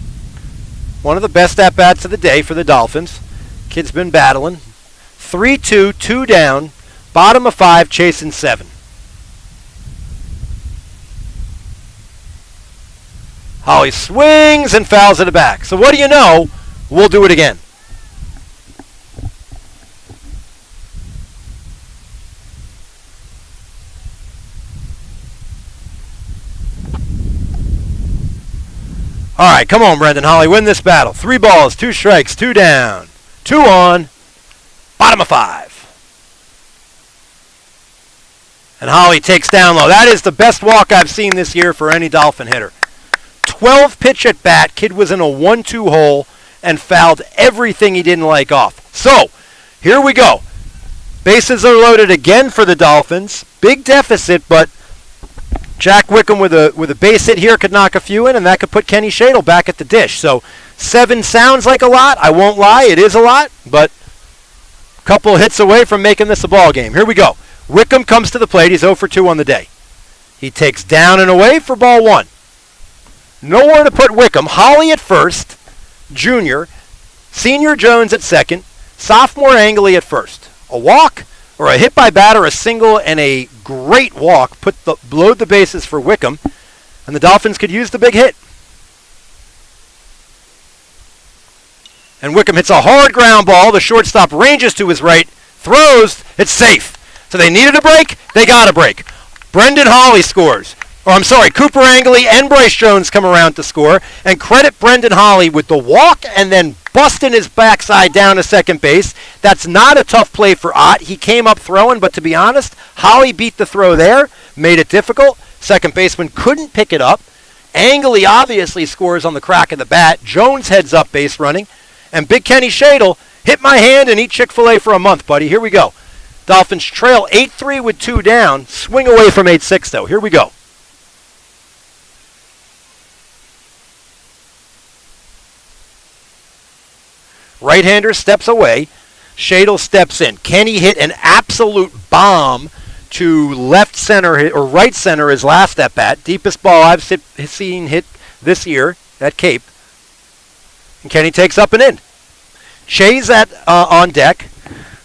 One of the best at-bats of the day for the Dolphins. Kid's been battling. 3-2, 2 down. Bottom of 5, chasing 7. Hawley swings and fouls to the back. So what do you know? We'll do it again. All right, come on, Brendan Hawley. Win this battle. 3 balls, 2 strikes, 2 down. 2 on. Bottom of 5. And Hawley takes down low. That is the best walk I've seen this year for any Dolphin hitter. 12 pitch at bat. Kid was in a 1-2 hole and fouled everything he didn't like off. So, here we go. Bases are loaded again for the Dolphins. Big deficit, but Jack Wickham with a base hit here could knock a few in, and that could put Kenny Shadle back at the dish. So 7 sounds like a lot. I won't lie, it is a lot, but a couple hits away from making this a ball game. Here we go. Wickham comes to the plate. He's 0 for 2 on the day. He takes down and away for ball 1. Nowhere to put Wickham. Holly at first, junior. Senior Jones at second. Sophomore Angley at first. A walk or a hit by batter, a single, and a great walk. Load the bases for Wickham. And the Dolphins could use the big hit. And Wickham hits a hard ground ball. The shortstop ranges to his right, throws, it's safe. So they needed a break, they got a break. Brendan Hawley scores. Cooper Angley and Bryce Jones come around to score. And credit Brendan Hawley with the walk and then busting his backside down to second base. That's not a tough play for Ott. He came up throwing, but to be honest, Hawley beat the throw there, made it difficult. Second baseman couldn't pick it up. Angley obviously scores on the crack of the bat. Jones heads up base running. And Big Kenny Shadle, hit my hand and eat Chick-fil-A for a month, buddy. Here we go. Dolphins trail 8-3 with 2 down. Swing away from 8-6, though. Here we go. Right-hander steps away. Shadle steps in. Kenny hit an absolute bomb to left center, or right center, his last at-bat. Deepest ball I've seen hit this year at Cape. And Kenny takes up and in. Shay's on deck.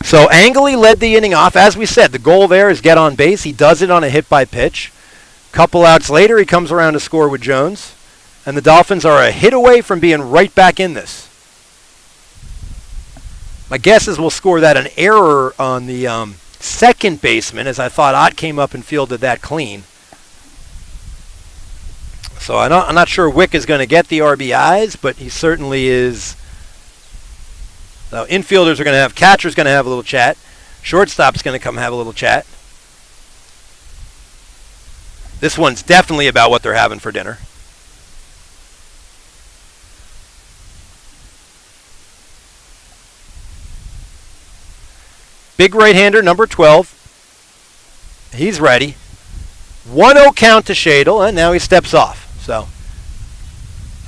So Angley led the inning off. As we said, the goal there is get on base. He does it on a hit by pitch. Couple outs later, he comes around to score with Jones. And the Dolphins are a hit away from being right back in this. My guess is we'll score that an error on the second baseman, as I thought Ott came up and fielded that clean. So I'm not sure Wick is going to get the RBIs, but he certainly is. So infielders are going to have, catcher's going to have a little chat. Shortstop's going to come have a little chat. This one's definitely about what they're having for dinner. Big right-hander, number 12. He's ready. 1-0 count to Shadle, and now he steps off. So,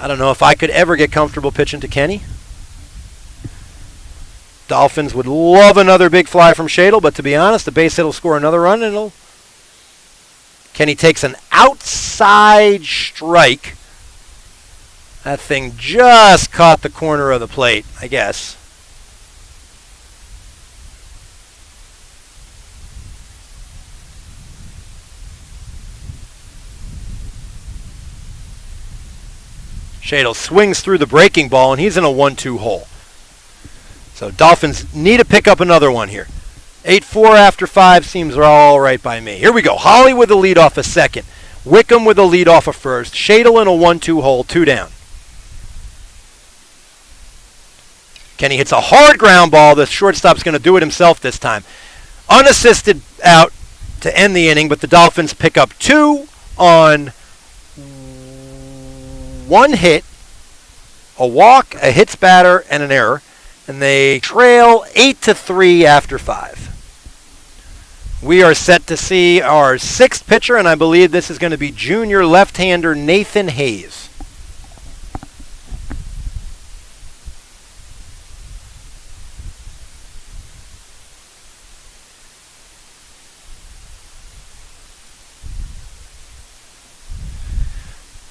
I don't know if I could ever get comfortable pitching to Kenny. Dolphins would love another big fly from Shadle, but to be honest, the base hit will score another run, and Kenny takes an outside strike. That thing just caught the corner of the plate, I guess. Shadle swings through the breaking ball, and he's in a 1-2 hole. So Dolphins need to pick up another one here. 8-4 after 5 seems all right by me. Here we go. Holly with the lead off a second. Wickham with the lead off a first. Shadle in a 1-2 hole, 2 down. Kenny hits a hard ground ball. The shortstop's going to do it himself this time. Unassisted out to end the inning, but the Dolphins pick up 2 on 1 hit, a walk, a hits batter, and an error. And they trail 8-3 after 5. We are set to see our 6th pitcher, and I believe this is going to be junior left-hander Nathan Hayes.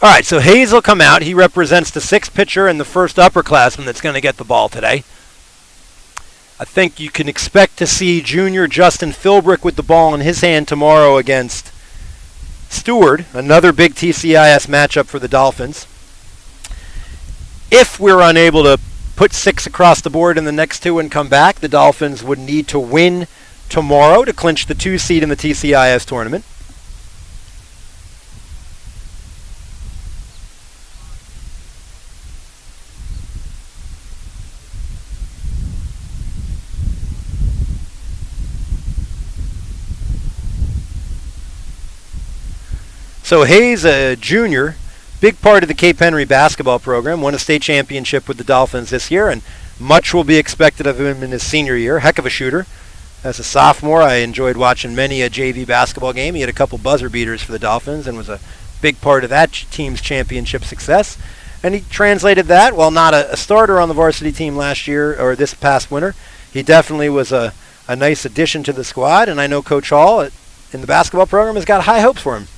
All right, so Hayes will come out. He represents the 6th pitcher and the first upperclassman that's going to get the ball today. I think you can expect to see junior Justin Philbrick with the ball in his hand tomorrow against Stewart, another big TCIS matchup for the Dolphins. If we're unable to put 6 across the board in the next 2 and come back, the Dolphins would need to win tomorrow to clinch the 2 seed in the TCIS tournament. So Hayes, a junior, big part of the Cape Henry basketball program, won a state championship with the Dolphins this year, and much will be expected of him in his senior year. Heck of a shooter. As a sophomore, I enjoyed watching many a JV basketball game. He had a couple buzzer beaters for the Dolphins and was a big part of that team's championship success. And he translated that, while not a starter on the varsity team last year or this past winter. He definitely was a nice addition to the squad, and I know Coach Hall in the basketball program has got high hopes for him.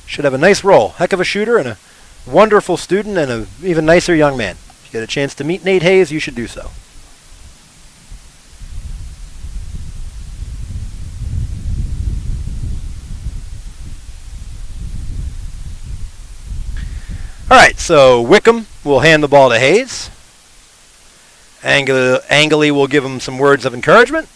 Should have a nice role. Heck of a shooter and a wonderful student and an even nicer young man. If you get a chance to meet Nate Hayes, you should do so. All right, so Wickham will hand the ball to Hayes. Angley will give him some words of encouragement.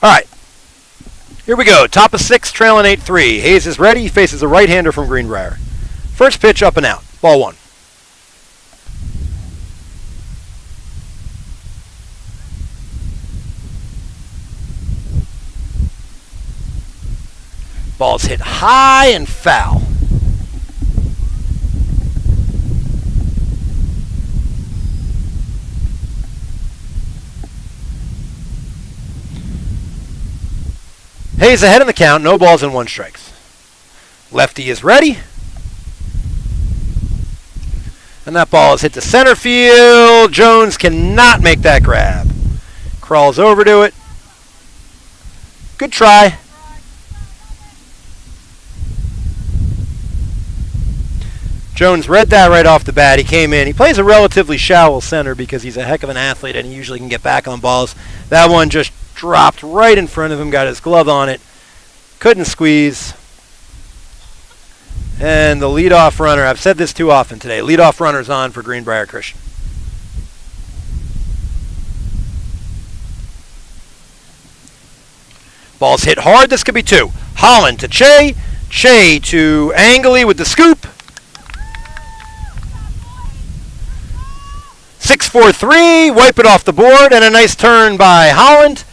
All right, here we go. Top of 6, trailing 8-3. Hayes is ready. He faces a right-hander from Greenbrier. First pitch up and out. Ball 1. Ball's hit high and foul. Hayes ahead in the count, no balls and 1 strikes. Lefty is ready. And that ball is hit to center field. Jones cannot make that grab. Crawls over to it. Good try. Jones read that right off the bat. He came in. He plays a relatively shallow center because he's a heck of an athlete and he usually can get back on balls. That one just dropped right in front of him, got his glove on it, couldn't squeeze. And the leadoff runner, I've said this too often today, leadoff runner's on for Greenbrier Christian. Ball's hit hard, this could be 2. Holland to Che, Che to Angley with the scoop. 6-4-3, wipe it off the board, and a nice turn by Holland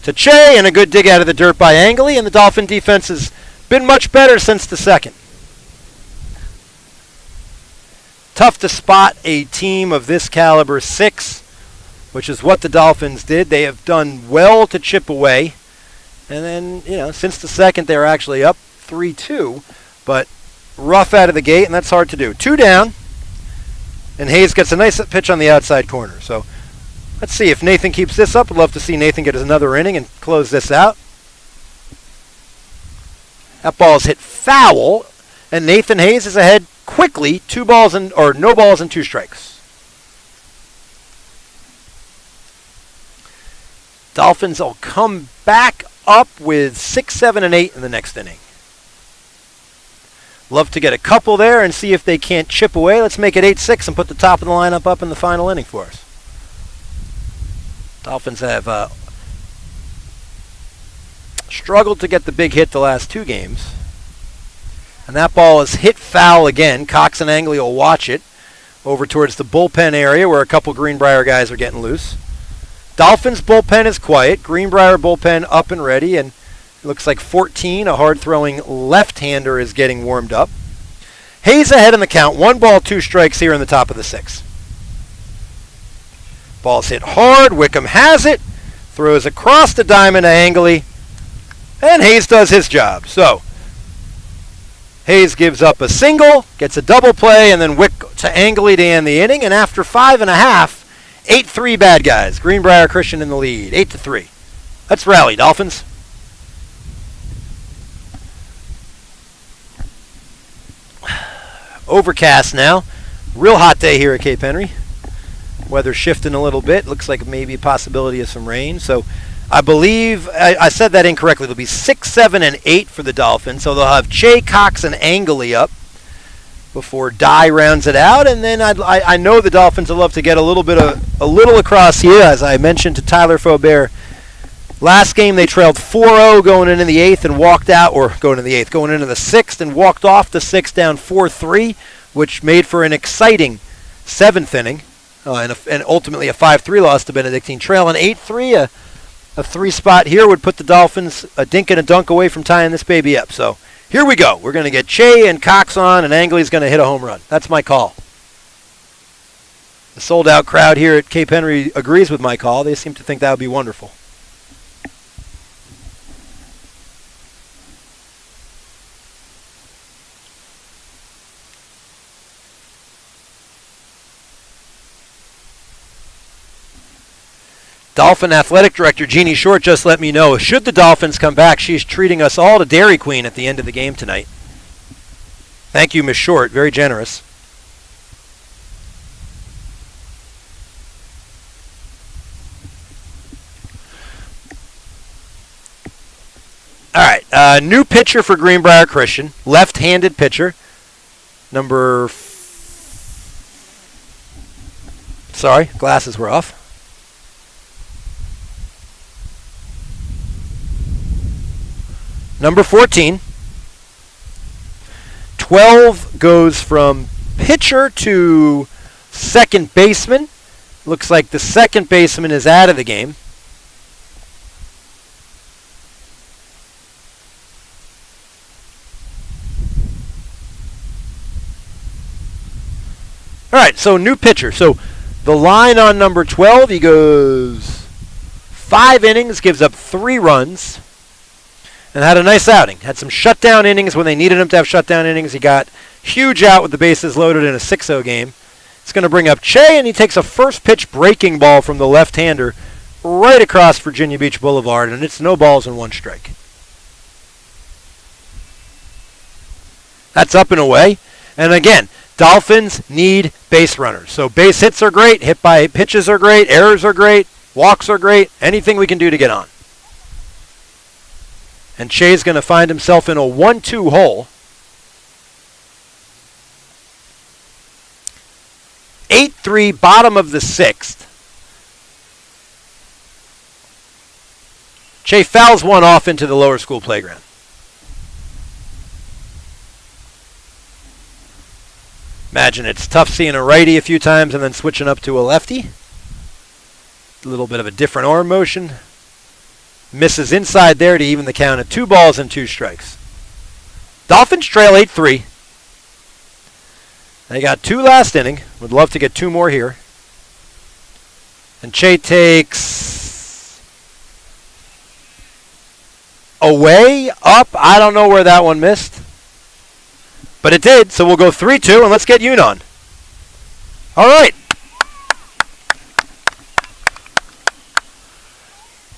to Che, and a good dig out of the dirt by Angley, and the Dolphin defense has been much better since the second. Tough to spot a team of this caliber 6, which is what the Dolphins did. They have done well to chip away, and then, since the second, they're actually up 3-2, but rough out of the gate, and that's hard to do. 2 down, and Hayes gets a nice pitch on the outside corner, so let's see if Nathan keeps this up. I'd love to see Nathan get another inning and close this out. That ball is hit foul, and Nathan Hayes is ahead quickly. No balls and 2 strikes. Dolphins will come back up with 6, 7, and 8 in the next inning. Love to get a couple there and see if they can't chip away. Let's make it 8-6 and put the top of the lineup up in the final inning for us. Dolphins have struggled to get the big hit the last 2 games. And that ball is hit foul again. Cox and Angley will watch it over towards the bullpen area where a couple Greenbrier guys are getting loose. Dolphins bullpen is quiet. Greenbrier bullpen up and ready. And it looks like 14, a hard-throwing left-hander, is getting warmed up. Hayes ahead in the count. 1 ball, 2 strikes here in the top of the 6th. Ball's hit hard. Wickham has it. Throws across the diamond to Angley. And Hayes does his job. So, Hayes gives up a single, gets a double play, and then Wick to Angley to end the inning. And after 5.5, 8-3 bad guys. Greenbrier Christian in the lead. 8-3. Let's rally, Dolphins. Overcast now. Real hot day here at Cape Henry. Weather shifting a little bit. Looks like maybe a possibility of some rain. So I believe I said that incorrectly. It'll be 6, 7, and 8 for the Dolphins. So they'll have Che, Cox, and Angley up before Dye rounds it out. And then I know the Dolphins will love to get a little across here, as I mentioned to Tyler Faubert. Last game they trailed 4-0 going into the 8th and walked out, or going into the 8th, going into the 6th and walked off the 6th down 4-3, which made for an exciting 7th inning. And ultimately a 5-3 loss to Benedictine. Trailing 8-3, a 3 spot here would put the Dolphins a dink and a dunk away from tying this baby up. So here we go. We're going to get Che and Cox on, and Angley's going to hit a home run. That's my call. The sold-out crowd here at Cape Henry agrees with my call. They seem to think that would be wonderful. Dolphin Athletic Director Jeannie Short just let me know, should the Dolphins come back, she's treating us all to Dairy Queen at the end of the game tonight. Thank you, Ms. Short. Very generous. All right, new pitcher for Greenbrier Christian, left-handed pitcher, sorry, glasses were off. Number 14. 12 goes from pitcher to second baseman. Looks like the second baseman is out of the game. All right, so new pitcher. So the line on number 12, he goes 5 innings, gives up 3 runs, and had a nice outing. Had some shutdown innings when they needed him to have shutdown innings. He got huge out with the bases loaded in a 6-0 game. It's going to bring up Che, and he takes a first pitch breaking ball from the left-hander right across Virginia Beach Boulevard, and it's no balls and 1 strike. That's up and away. And again, Dolphins need base runners. So base hits are great, hit by pitches are great, errors are great, walks are great, anything we can do to get on. And Che's going to find himself in a 1-2 hole. 8-3, bottom of the 6th. Che fouls one off into the lower school playground. Imagine it's tough seeing a righty a few times and then switching up to a lefty. A little bit of a different arm motion. Misses inside there to even the count at 2 balls and 2 strikes. Dolphins trail 8-3. They got 2 last inning. Would love to get 2 more here. And Che takes away, up. I don't know where that one missed. But it did, so we'll go 3-2, and let's get Yoon on. All right.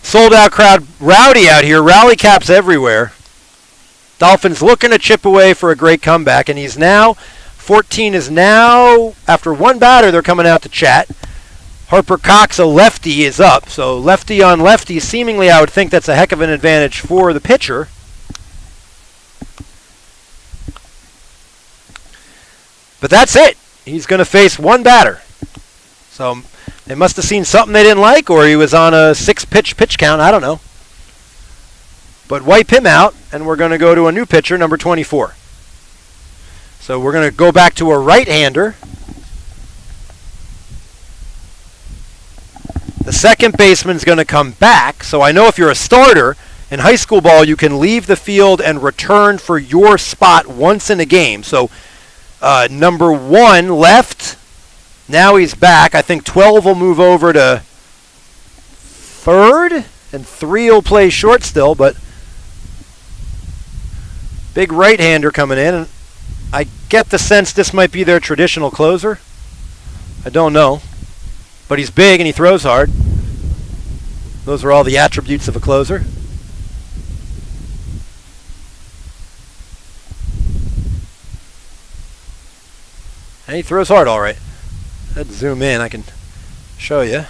Sold-out crowd, rowdy out here, rally caps everywhere. Dolphins looking to chip away for a great comeback, and he's now, 14 is now, after 1 batter, they're coming out to chat. Harper Cox, a lefty, is up. So lefty on lefty, seemingly I would think that's a heck of an advantage for the pitcher. But that's it. He's going to face 1 batter. So they must have seen something they didn't like, or he was on a 6-pitch pitch count. I don't know. But wipe him out, and we're going to go to a new pitcher, number 24. So we're going to go back to a right-hander. The second baseman's going to come back. So I know if you're a starter in high school ball, you can leave the field and return for your spot once in a game. So number 1 left. Now he's back. I think 12 will move over to third, and 3 will play short still, but big right-hander coming in. And I get the sense this might be their traditional closer. I don't know. But he's big and he throws hard. Those are all the attributes of a closer. And he throws hard all right. Let's zoom in. I can show you.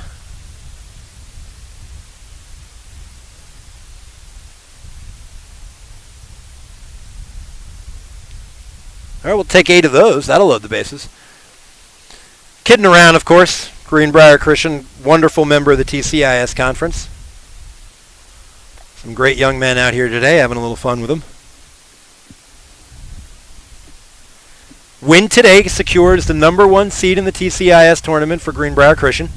All right, we'll take 8 of those. That'll load the bases. Kidding around, of course. Greenbrier Christian, wonderful member of the TCIS conference. Some great young men out here today, having a little fun with them. Win today secures the number 1 seed in the TCIS tournament for Greenbrier Christian.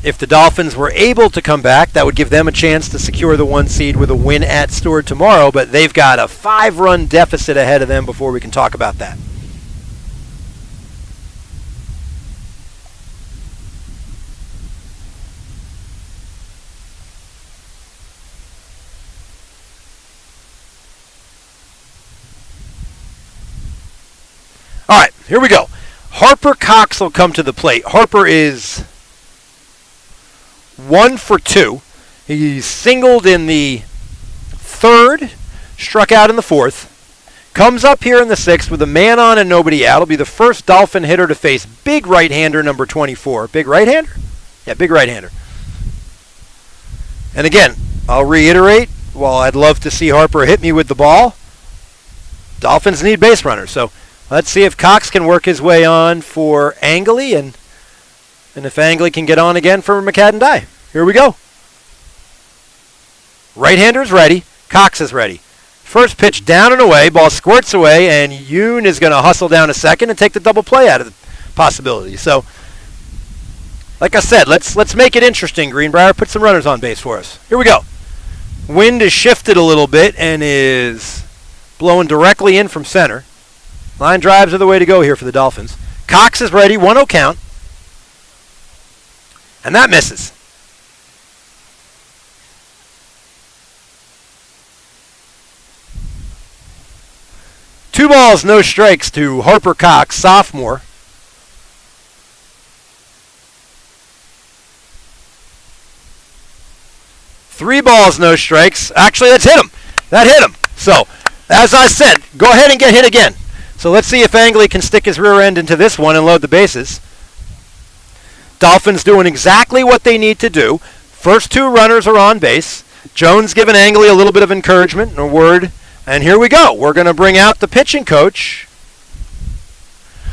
If the Dolphins were able to come back, that would give them a chance to secure the 1 seed with a win at Stewart tomorrow, but they've got a 5-run deficit ahead of them before we can talk about that. All right, here we go. Harper Cox will come to the plate. Harper is 1 for 2. He singled in the 3rd, struck out in the 4th. Comes up here in the 6th with a man on and nobody out. He'll be the first Dolphin hitter to face big right-hander number 24. Big right-hander? Yeah, big right-hander. And again, I'll reiterate, while I'd love to see Harper hit me with the ball, Dolphins need base runners. So let's see if Cox can work his way on for Angley, and if Angley can get on again for McCadden-Dye. Here we go. Right-hander's ready. Cox is ready. First pitch down and away. Ball squirts away, and Yoon is going to hustle down to second and take the double play out of the possibility. So, like I said, let's make it interesting, Greenbrier. Put some runners on base for us. Here we go. Wind is shifted a little bit and is blowing directly in from center. Line drives are the way to go here for the Dolphins. Cox is ready. 1-0 count. And that misses. Two balls, no strikes to Harper Cox, sophomore. Three balls, no strikes. Actually, that's hit him. That hit him. So, as I said, go ahead and get hit again. So let's see if Angley can stick his rear end into this one and load the bases. Dolphins doing exactly what they need to do. First two runners are on base. Jones giving Angley a little bit of encouragement and a word. And here we go. We're going to bring out the pitching coach.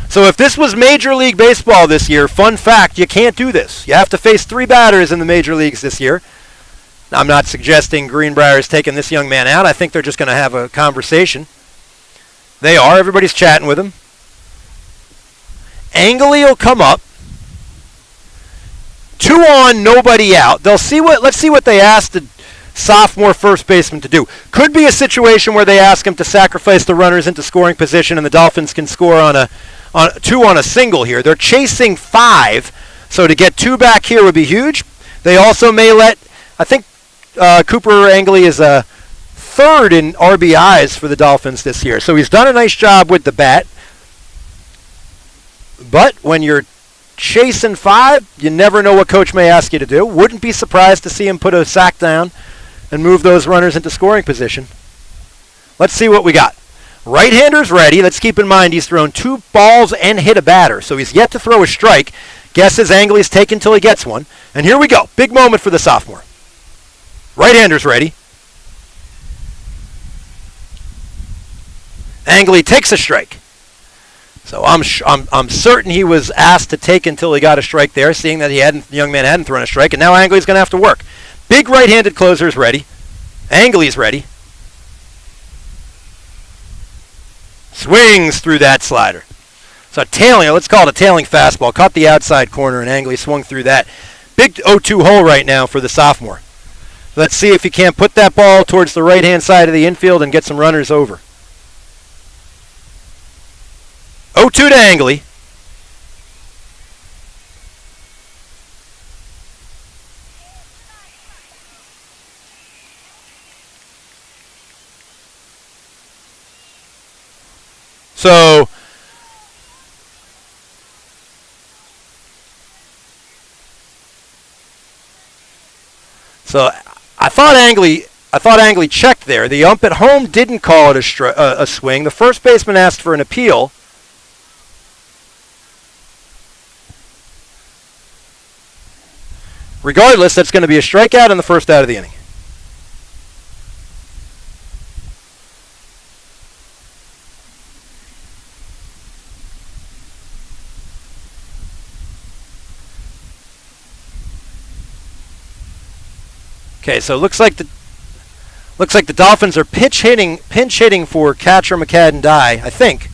So if this was Major League Baseball this year, fun fact, you can't do this. You have to face 3 batters in the major leagues this year. I'm not suggesting Greenbrier is taking this young man out. I think they're just going to have a conversation. They are. Everybody's chatting with him. Angley will come up. 2 on, nobody out. Let's see what they asked the sophomore first baseman to do. Could be a situation where they ask him to sacrifice the runners into scoring position and the Dolphins can score on 2 on a single here. They're chasing 5, so to get 2 back here would be huge. They also may let, I think Cooper Angley is a 3rd in RBIs for the Dolphins this year. So he's done a nice job with the bat. But when you're chasing 5, you never know what coach may ask you to do. Wouldn't be surprised to see him put a sack down and move those runners into scoring position. Let's see what we got. Right-hander's ready. Let's keep in mind he's thrown 2 balls and hit a batter, so he's yet to throw a strike. Guesses Angley's taken till he gets one. And here we go. Big moment for the sophomore. Right-hander's ready. Angley takes a strike. So I'm certain he was asked to take until he got a strike there, seeing that the young man hadn't thrown a strike, and now Angley's going to have to work. Big right-handed closer is ready. Angley's ready. Swings through that slider. So let's call it a tailing fastball. Caught the outside corner, and Angley swung through that. Big 0-2 hole right now for the sophomore. Let's see if he can't put that ball towards the right-hand side of the infield and get some runners over. 0-2 to Angley. So I thought Angley checked there. The ump at home didn't call it a swing. The first baseman asked for an appeal. Regardless, that's going to be a strikeout in the first out of the inning. Okay, so it looks like the Dolphins are pinch hitting for catcher McCadden-Dye, I think.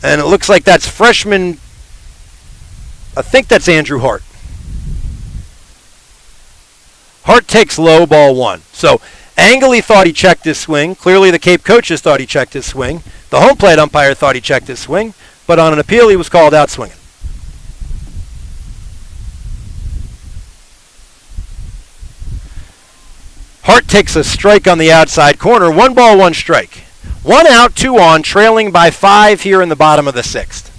And it looks like that's freshman, I think that's Andrew Hart. Hart takes low, ball 1. So Angley thought he checked his swing. Clearly the Cape coaches thought he checked his swing. The home plate umpire thought he checked his swing. But on an appeal, he was called out swinging. Hart takes a strike on the outside corner. 1 ball, 1 strike. 1 out, 2 on, trailing by 5 here in the bottom of the 6th.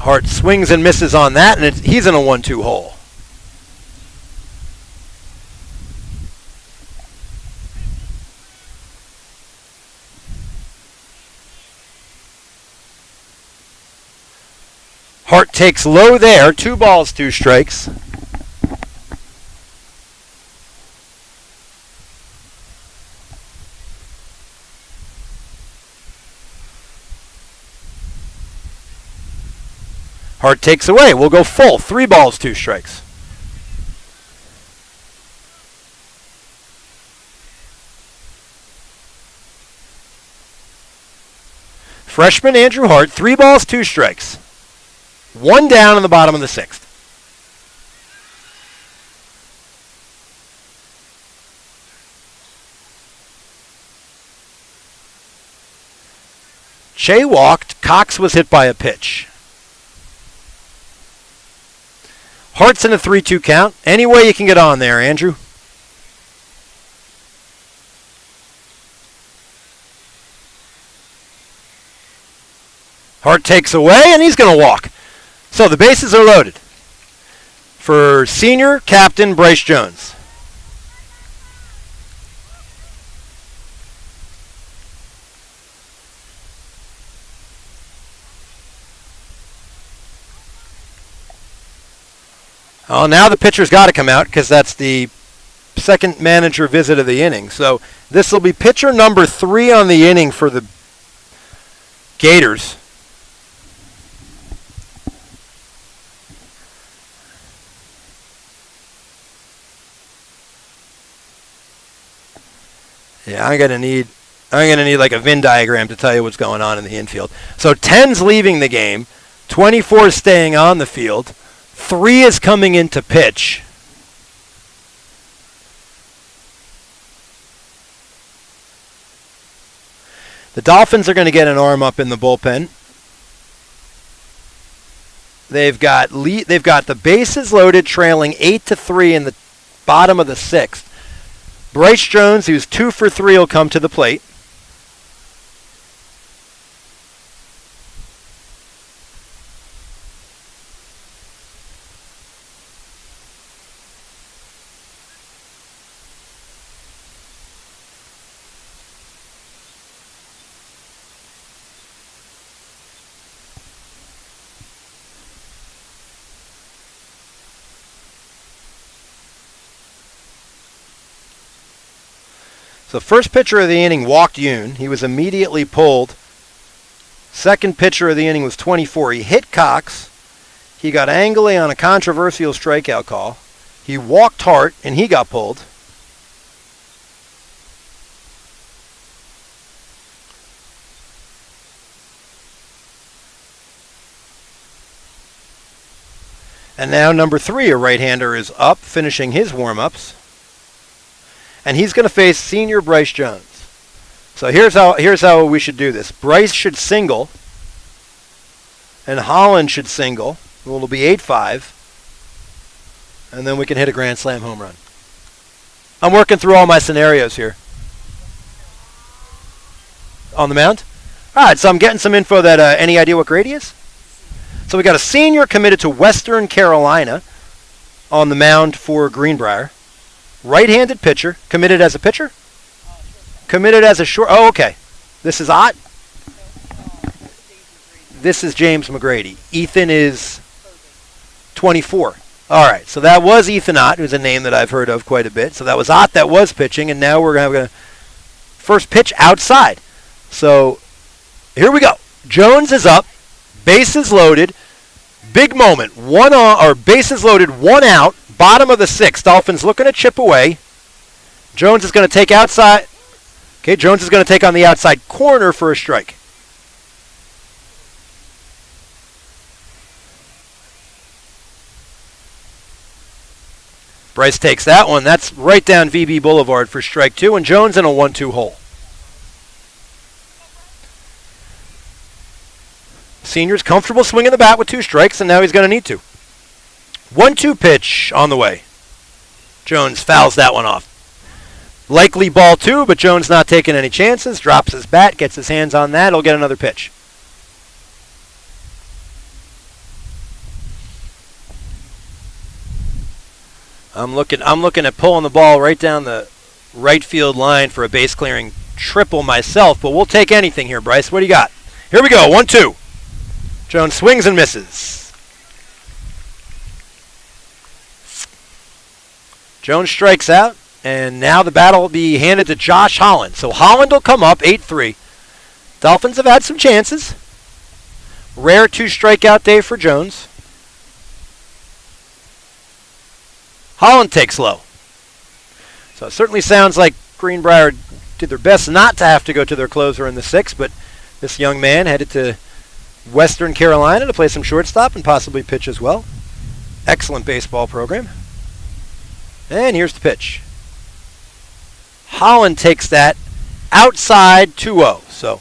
Hart swings and misses on that, and he's in a 1-2 hole. Hart takes low there, 2 balls, 2 strikes. Hart takes away. We'll go full. 3 balls, 2 strikes. Freshman Andrew Hart, 3 balls, 2 strikes. 1 down in the bottom of the 6th. Che walked. Cox was hit by a pitch. Hart's in a 3-2 count. Any way you can get on there, Andrew. Hart takes away, and he's going to walk. So the bases are loaded for senior captain Bryce Jones. Oh, now the pitcher's got to come out because that's the second manager visit of the inning. So this will be pitcher number 3 on the inning for the Gators. Yeah, I'm gonna need like a Venn diagram to tell you what's going on in the infield. So 10's leaving the game, 24 is staying on the field, 3 is coming in to pitch. The Dolphins are going to get an arm up in the bullpen. They've got the bases loaded, trailing 8-3 in the bottom of the 6th. Bryce Jones, who's 2 for 3, will come to the plate. The first pitcher of the inning walked Yoon. He was immediately pulled. Second pitcher of the inning was 24. He hit Cox. He got Angley on a controversial strikeout call. He walked Hart, and he got pulled. And now number 3, a right-hander, is up, finishing his warm-ups. And he's going to face senior Bryce Jones. So here's how we should do this. Bryce should single, and Holland should single. It'll be 8-5, and then we can hit a grand slam home run. I'm working through all my scenarios here. On the mound? All right, so I'm getting some info that any idea what grade he is? So we got a senior committed to Western Carolina on the mound for Greenbrier. Right-handed pitcher, committed as a pitcher? Committed as a short. Oh, okay. This is Ott? This is James McGrady. Ethan is 24. All right, so that was Ethan Ott, who's a name that I've heard of quite a bit. So that was Ott that was pitching, and now we're going to have a first pitch outside. So here we go. Jones is up, bases loaded, big moment. Bases loaded, 1 out. Bottom of the 6th. Dolphins looking to chip away. Jones is going to take outside. Okay, Jones is going to take on the outside corner for a strike. Bryce takes that one. That's right down VB Boulevard for strike 2, and Jones in a 1-2 hole. Senior's comfortable swinging the bat with 2 strikes, and now he's going to need to. 1-2 pitch on the way. Jones fouls that one off. Likely ball 2, but Jones not taking any chances. Drops his bat, gets his hands on that. He'll get another pitch. I'm looking at pulling the ball right down the right field line for a base clearing triple myself, but we'll take anything here, Bryce. What do you got? Here we go. 1-2. Jones swings and misses. Jones strikes out, and now the battle will be handed to Josh Holland. So Holland will come up 8-3. Dolphins have had some chances. Rare 2-strikeout day for Jones. Holland takes low. So it certainly sounds like Greenbrier did their best not to have to go to their closer in the 6th, but this young man headed to Western Carolina to play some shortstop and possibly pitch as well. Excellent baseball program. And here's the pitch. Holland takes that outside 2-0. So,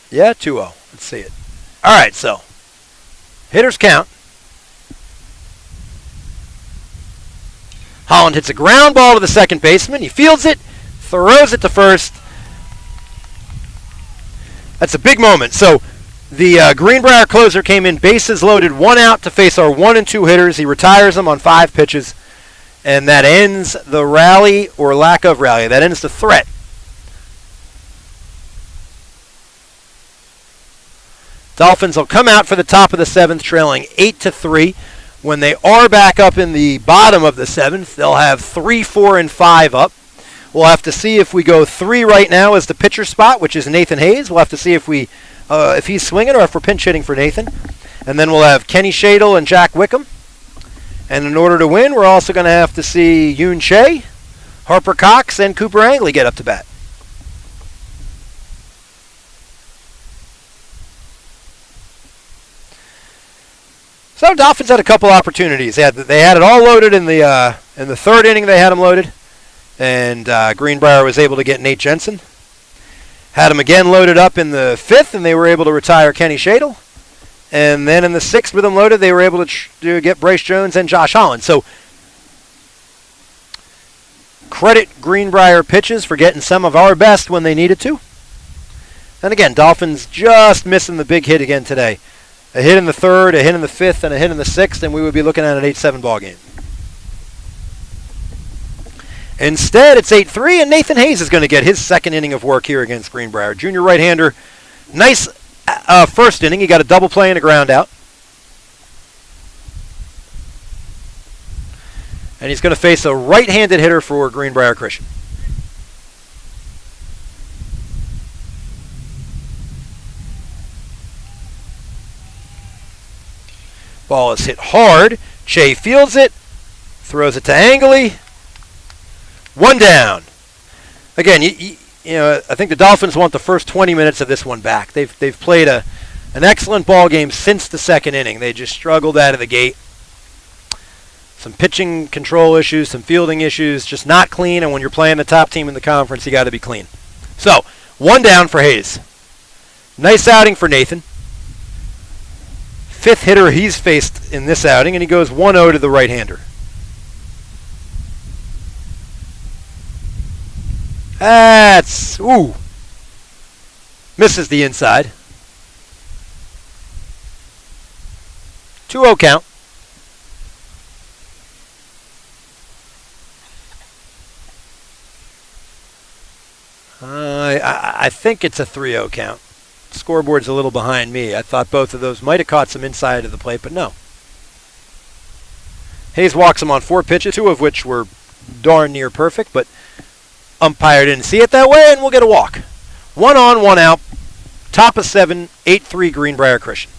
yeah, 2-0. Let's see it. All right, so hitters count. Holland hits a ground ball to the second baseman. He fields it, throws it to first. That's a big moment. So the Greenbrier closer came in, bases loaded, 1 out to face our 1 and 2 hitters. He retires them on 5 pitches, and that ends the rally or lack of rally. That ends the threat. Dolphins will come out for the top of the 7th, trailing 8-3. When they are back up in the bottom of the 7th, they'll have 3, 4, and 5 up. We'll have to see if we go 3 right now as the pitcher spot, which is Nathan Hayes. We'll have to see if he's swinging or if we're pinch hitting for Nathan. And then we'll have Kenny Shadle and Jack Wickham. And in order to win, we're also going to have to see Yoon Che, Harper Cox, and Cooper Angley get up to bat. So Dolphins had a couple opportunities. They had it all loaded in the 3rd inning. They had them loaded, and Greenbrier was able to get Nate Jensen. Had him again loaded up in the 5th, and they were able to retire Kenny Shadle. And then in the 6th with them loaded, they were able to get Bryce Jones and Josh Holland. So credit Greenbrier pitches for getting some of our best when they needed to. And again, Dolphins just missing the big hit again today. A hit in the 3rd, a hit in the 5th, and a hit in the 6th, and we would be looking at an 8-7 ball game. Instead, it's 8-3, and Nathan Hayes is going to get his 2nd inning of work here against Greenbrier. Junior right-hander, nice first inning. He got a double play and a ground out. And he's going to face a right-handed hitter for Greenbrier Christian. Ball is hit hard. Che fields it, throws it to Angley. 1 down. Again, you know, I think the Dolphins want the first 20 minutes of this one back. They've played an excellent ball game since the 2nd inning. They just struggled out of the gate. Some pitching control issues, some fielding issues, just not clean. And when you're playing the top team in the conference, you got to be clean. So 1 down for Hayes. Nice outing for Nathan. 5th hitter he's faced in this outing, and he goes 1-0 to the right-hander. That's, misses the inside. 2-0 count. I think it's a 3-0 count. Scoreboard's a little behind me. I thought both of those might have caught some inside of the plate, but no. Hayes walks him on 4 pitches, 2 of which were darn near perfect, but umpire didn't see it that way, and we'll get a walk. 1 on, 1 out. Top of 7, 8-3 Greenbrier Christian.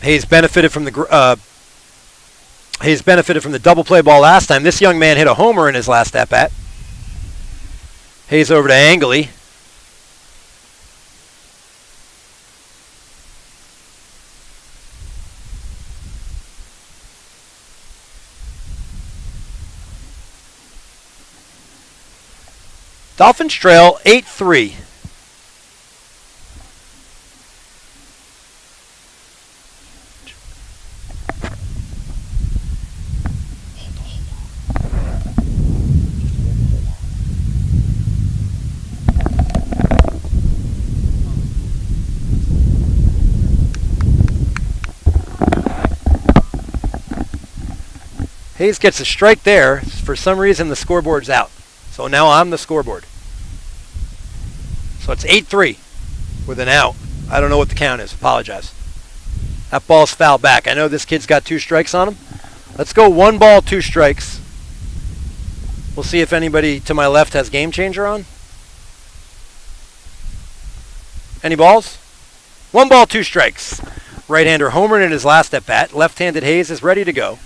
Hayes benefited from the double play ball last time. This young man hit a homer in his last at-bat. Hayes over to Angley. Dolphins trail 8-3. Hayes gets a strike there. For some reason, the scoreboard's out. So now I'm the scoreboard. So it's 8-3 with an out. I don't know what the count is. Apologize. That ball's fouled back. I know this kid's got 2 strikes on him. Let's go 1 ball, 2 strikes. We'll see if anybody to my left has game changer on. Any balls? 1 ball, 2 strikes. Right-hander homered in his last at bat. Left-handed Hayes is ready to go.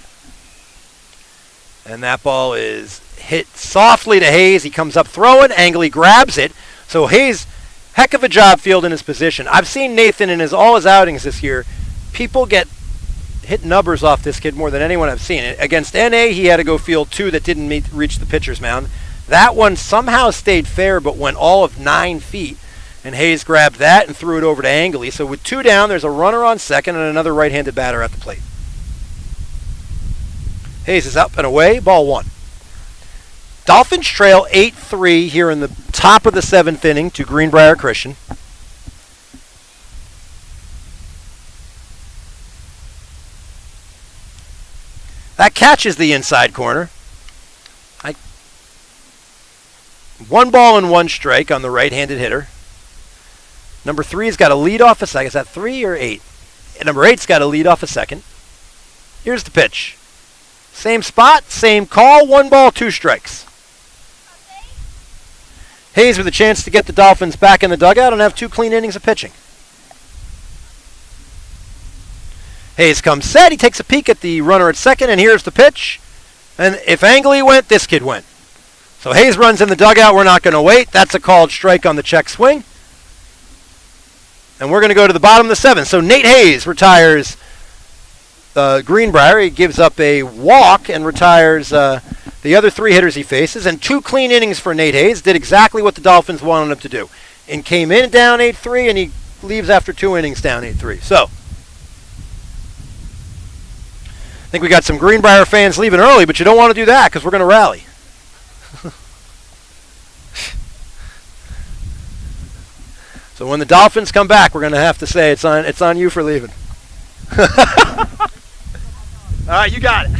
And that ball is hit softly to Hayes. He comes up throwing. Angley grabs it. So Hayes, heck of a job fielding his position. I've seen Nathan in all his outings this year. People get hit numbers off this kid more than anyone I've seen. Against NA, he had to go field 2 that didn't reach the pitcher's mound. That one somehow stayed fair but went all of 9 feet. And Hayes grabbed that and threw it over to Angley. So with 2 down, there's a runner on second and another right-handed batter at the plate. Hayes is up and away, ball 1. Dolphins trail 8-3 here in the top of the 7th inning to Greenbrier Christian. That catches the inside corner. 1 ball and 1 strike on the right-handed hitter. Number 3's got a lead off a second. Is that 3 or 8? Number 8's got a lead off a second. Here's the pitch. Same spot, same call, 1 ball, 2 strikes. Hayes with a chance to get the Dolphins back in the dugout and have 2 clean innings of pitching. Hayes comes set. He takes a peek at the runner at second, and here's the pitch. And if Angley went, this kid went. So Hayes runs in the dugout. We're not going to wait. That's a called strike on the check swing. And we're going to go to the bottom of the 7th. So Nate Hayes retires Greenbrier. He gives up a walk and retires the other 3 hitters he faces. And 2 clean innings for Nate Hayes. Did exactly what the Dolphins wanted him to do. And came in down 8-3, and he leaves after 2 innings down 8-3. So I think we got some Greenbrier fans leaving early, but you don't want to do that because we're going to rally. So when the Dolphins come back, we're going to have to say it's on you for leaving. All right, you got it.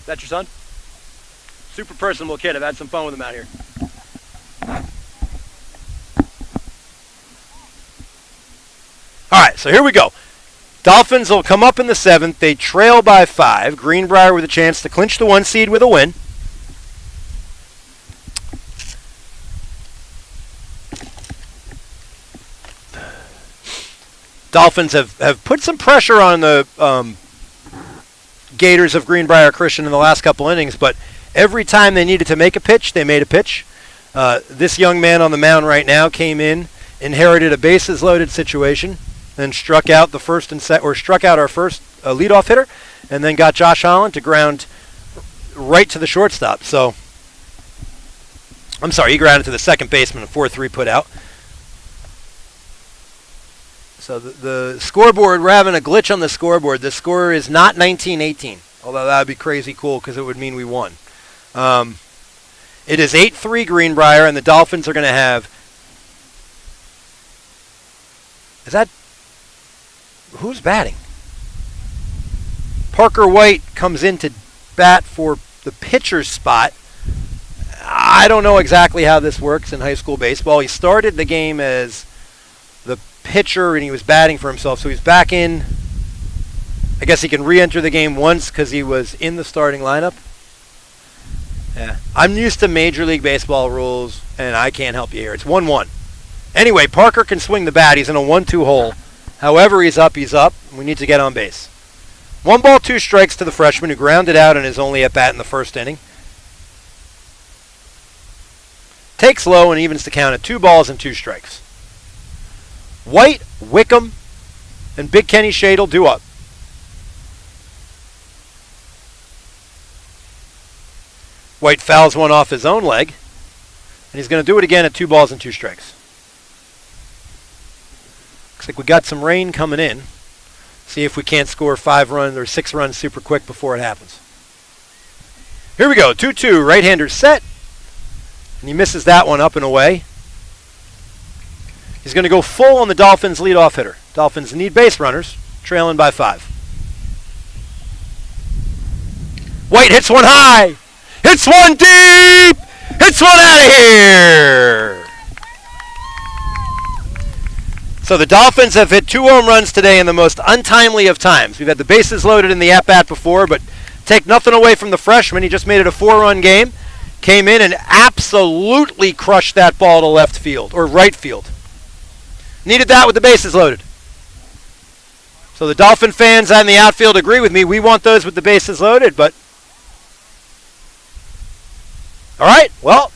That your son? Super personable kid. I've had some fun with him out here. All right, so here we go. Dolphins will come up in the 7th. They trail by 5. Greenbrier with a chance to clinch the 1 seed with a win. Dolphins have put some pressure on the Gators of Greenbrier Christian in the last couple innings, but every time they needed to make a pitch, they made a pitch. This young man on the mound right now came in, inherited a bases-loaded situation, then struck out the first and struck out our first leadoff hitter, and then got Josh Holland to ground right to the shortstop. So, I'm sorry, he grounded to the second baseman, a 4-3 put out. So the scoreboard, we're having a glitch on the scoreboard. The score is not 19-18, although that would be crazy cool because it would mean we won. It is 8-3 Greenbrier, and the Dolphins are going to have. Is that who's batting? Parker White comes in to bat for the pitcher's spot. I don't know exactly how this works in high school baseball. He started the game as the pitcher and he was batting for himself, so he's back in. I guess he can re-enter the game once because he was in the starting lineup. Yeah, I'm used to Major League Baseball rules, and I can't help you here. It's 1-1. Anyway, Parker can swing the bat. He's in a 1-2 hole. However he's up, he's up. We need to get on base. 1 ball, 2 strikes to the freshman who grounded out in his only at-bat in the first inning. Takes low and evens the count at 2 balls and 2 strikes. White, Wickham, and Big Kenny Shadle due up. White fouls one off his own leg, and he's going to do it again at 2 balls and 2 strikes. Looks like we got some rain coming in. See if we can't score 5 runs or 6 runs super quick before it happens. Here we go, 2-2, right-hander set, and he misses that one up and away. He's going to go full on the Dolphins' leadoff hitter. Dolphins need base runners, trailing by 5. White hits one high. Hits one deep. Hits one out of here. So the Dolphins have hit 2 home runs today in the most untimely of times. We've had the bases loaded in the at-bat before, but take nothing away from the freshman. He just made it a 4-run game. Came in and absolutely crushed that ball to left field, or right field. Needed that with the bases loaded. So the Dolphin fans on the outfield agree with me. We want those with the bases loaded, but... All right, well,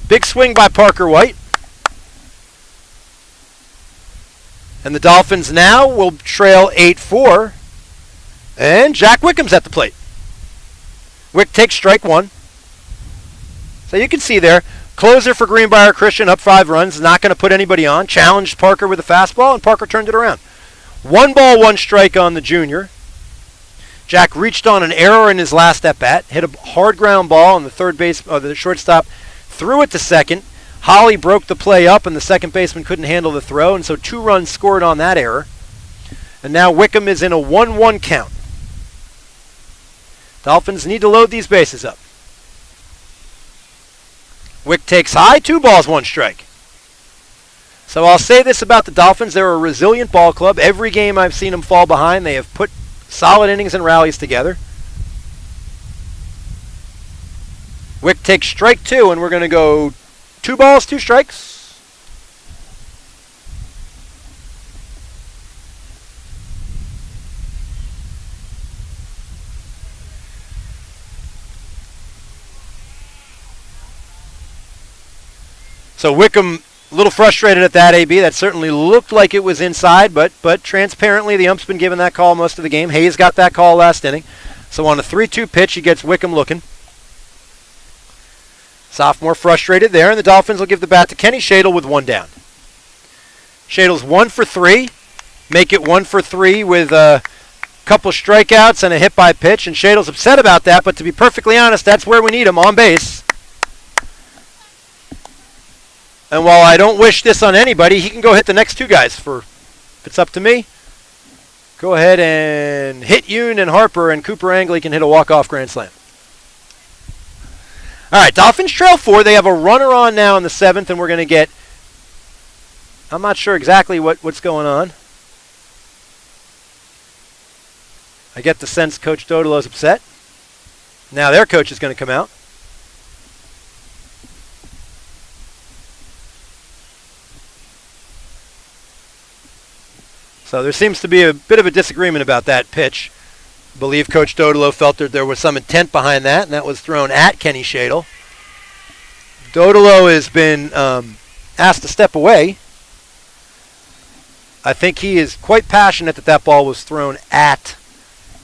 big swing by Parker White. And the Dolphins now will trail 8-4. And Jack Wickham's at the plate. Wick takes strike 1. So you can see there, closer for Greenbrier Christian, up 5 runs, not going to put anybody on. Challenged Parker with a fastball, and Parker turned it around. 1 ball, 1 strike on the junior. Jack reached on an error in his last at-bat, hit a hard ground ball, and the shortstop threw it to second. Holly broke the play up, and the second baseman couldn't handle the throw, and so 2 runs scored on that error. And now Wickham is in a 1-1 count. Dolphins need to load these bases up. Wick takes high, 2 balls, 1 strike. So I'll say this about the Dolphins. They're a resilient ball club. Every game I've seen them fall behind, they have put solid innings and rallies together. Wick takes strike 2, and we're going to go 2 balls, 2 strikes. So Wickham, a little frustrated at that, AB. That certainly looked like it was inside, but transparently the ump's been giving that call most of the game. Hayes got that call last inning. So on a 3-2 pitch, he gets Wickham looking. Sophomore frustrated there, and the Dolphins will give the bat to Kenny Shadle with 1 down. Shadle's 1 for 3. Make it 1 for 3 with a couple strikeouts and a hit by pitch, and Shadle's upset about that, but to be perfectly honest, that's where we need him, on base. And while I don't wish this on anybody, he can go hit the next 2 guys. If it's up to me, go ahead and hit Yoon and Harper, and Cooper Angley can hit a walk-off grand slam. All right, Dolphins trail 4. They have a runner on now in the 7th, and we're going to get... I'm not sure exactly what's going on. I get the sense Coach Dodolo's upset. Now their coach is going to come out. So there seems to be a bit of a disagreement about that pitch. I believe Coach Dodolo felt that there was some intent behind that, and that was thrown at Kenny Shadle. Dodolo has been asked to step away. I think he is quite passionate that ball was thrown at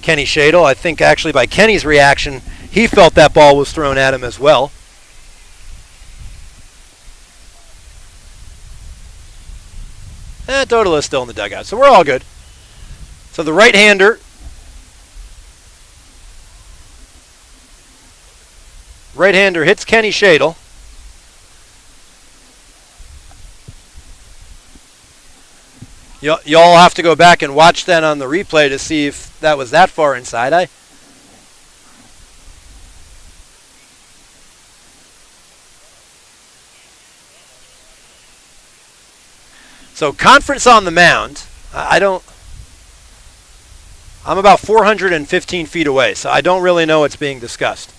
Kenny Shadle. I think actually by Kenny's reaction, he felt that ball was thrown at him as well. Dodolo is still in the dugout, so we're all good. So the right-hander hits Kenny Shadle. Y'all have to go back and watch that on the replay to see if that was that far inside. So conference on the mound, I'm about 415 feet away, so I don't really know what's being discussed.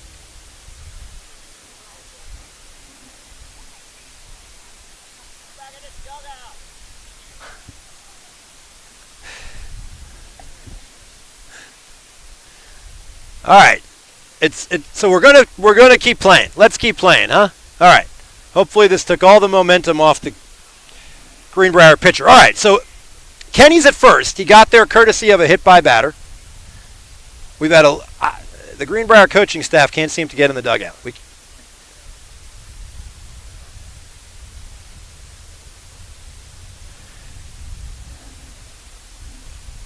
All right, so we're gonna keep playing. Let's keep playing, huh? All right. Hopefully this took all the momentum off the Greenbrier pitcher. All right, so Kenny's at first. He got there courtesy of a hit by batter. We've had the Greenbrier coaching staff can't seem to get in the dugout.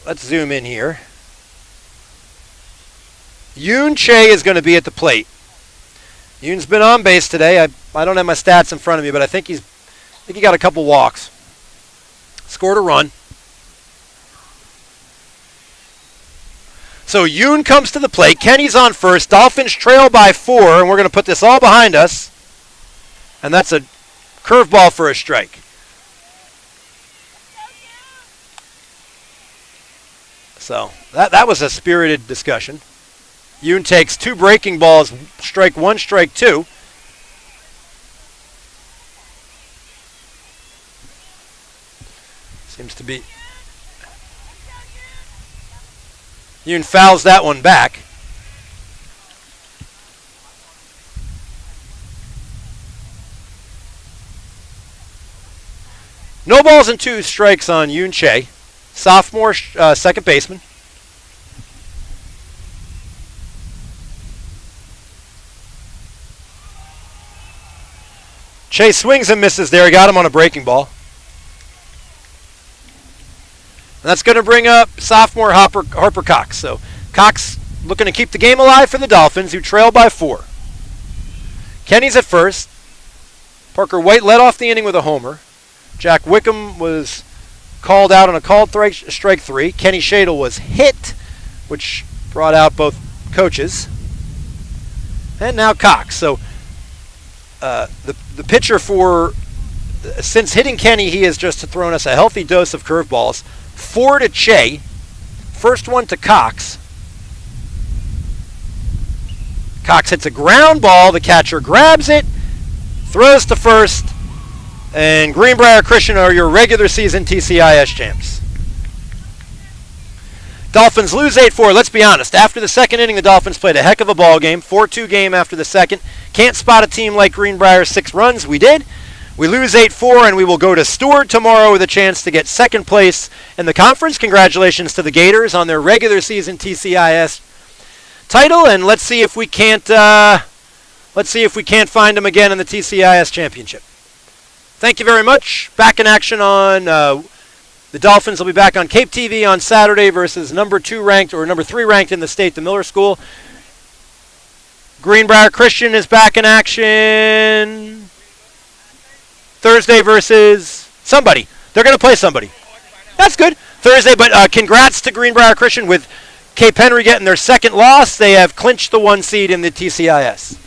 Let's zoom in here. Yoon Che is going to be at the plate. Yoon's been on base today. I don't have my stats in front of me, but I think he got a couple walks. Scored a run. So Yoon comes to the plate. Kenny's on first. Dolphins trail by 4, and we're going to put this all behind us. And that's a curveball for a strike. So that was a spirited discussion. Yoon takes 2 breaking balls, strike 1, strike 2. Seems to be. Yoon fouls that one back. No balls and 2 strikes on Yoon Che, sophomore second baseman. Che swings and misses there. He got him on a breaking ball. And that's going to bring up sophomore Harper Cox. So Cox looking to keep the game alive for the Dolphins, who trail by 4. Kenny's at first. Parker White led off the inning with a homer. Jack Wickham was called out on a called strike 3. Kenny Shadle was hit, which brought out both coaches. And now Cox. So the pitcher since hitting Kenny, he has just thrown us a healthy dose of curveballs. 4 to Che. First one to Cox. Cox hits a ground ball. The catcher grabs it, throws to first, and Greenbrier Christian are your regular season TCIS champs. Dolphins lose 8-4. Let's be honest. After the second inning, the Dolphins played a heck of a ball game. 4-2 game after the second. Can't spot a team like Greenbrier 6 runs. We did. We lose 8-4, and we will go to Stewart tomorrow with a chance to get second place in the conference. Congratulations to the Gators on their regular season TCIS title, and let's see if we can't find them again in the TCIS championship. Thank you very much. Back in action on the Dolphins will be back on Cape TV on Saturday versus number 3 ranked in the state, the Miller School. Greenbrier Christian is back in action Thursday versus somebody. They're going to play somebody. That's good. Thursday, but congrats to Greenbrier Christian with Cape Henry getting their second loss. They have clinched the 1 seed in the TCIS.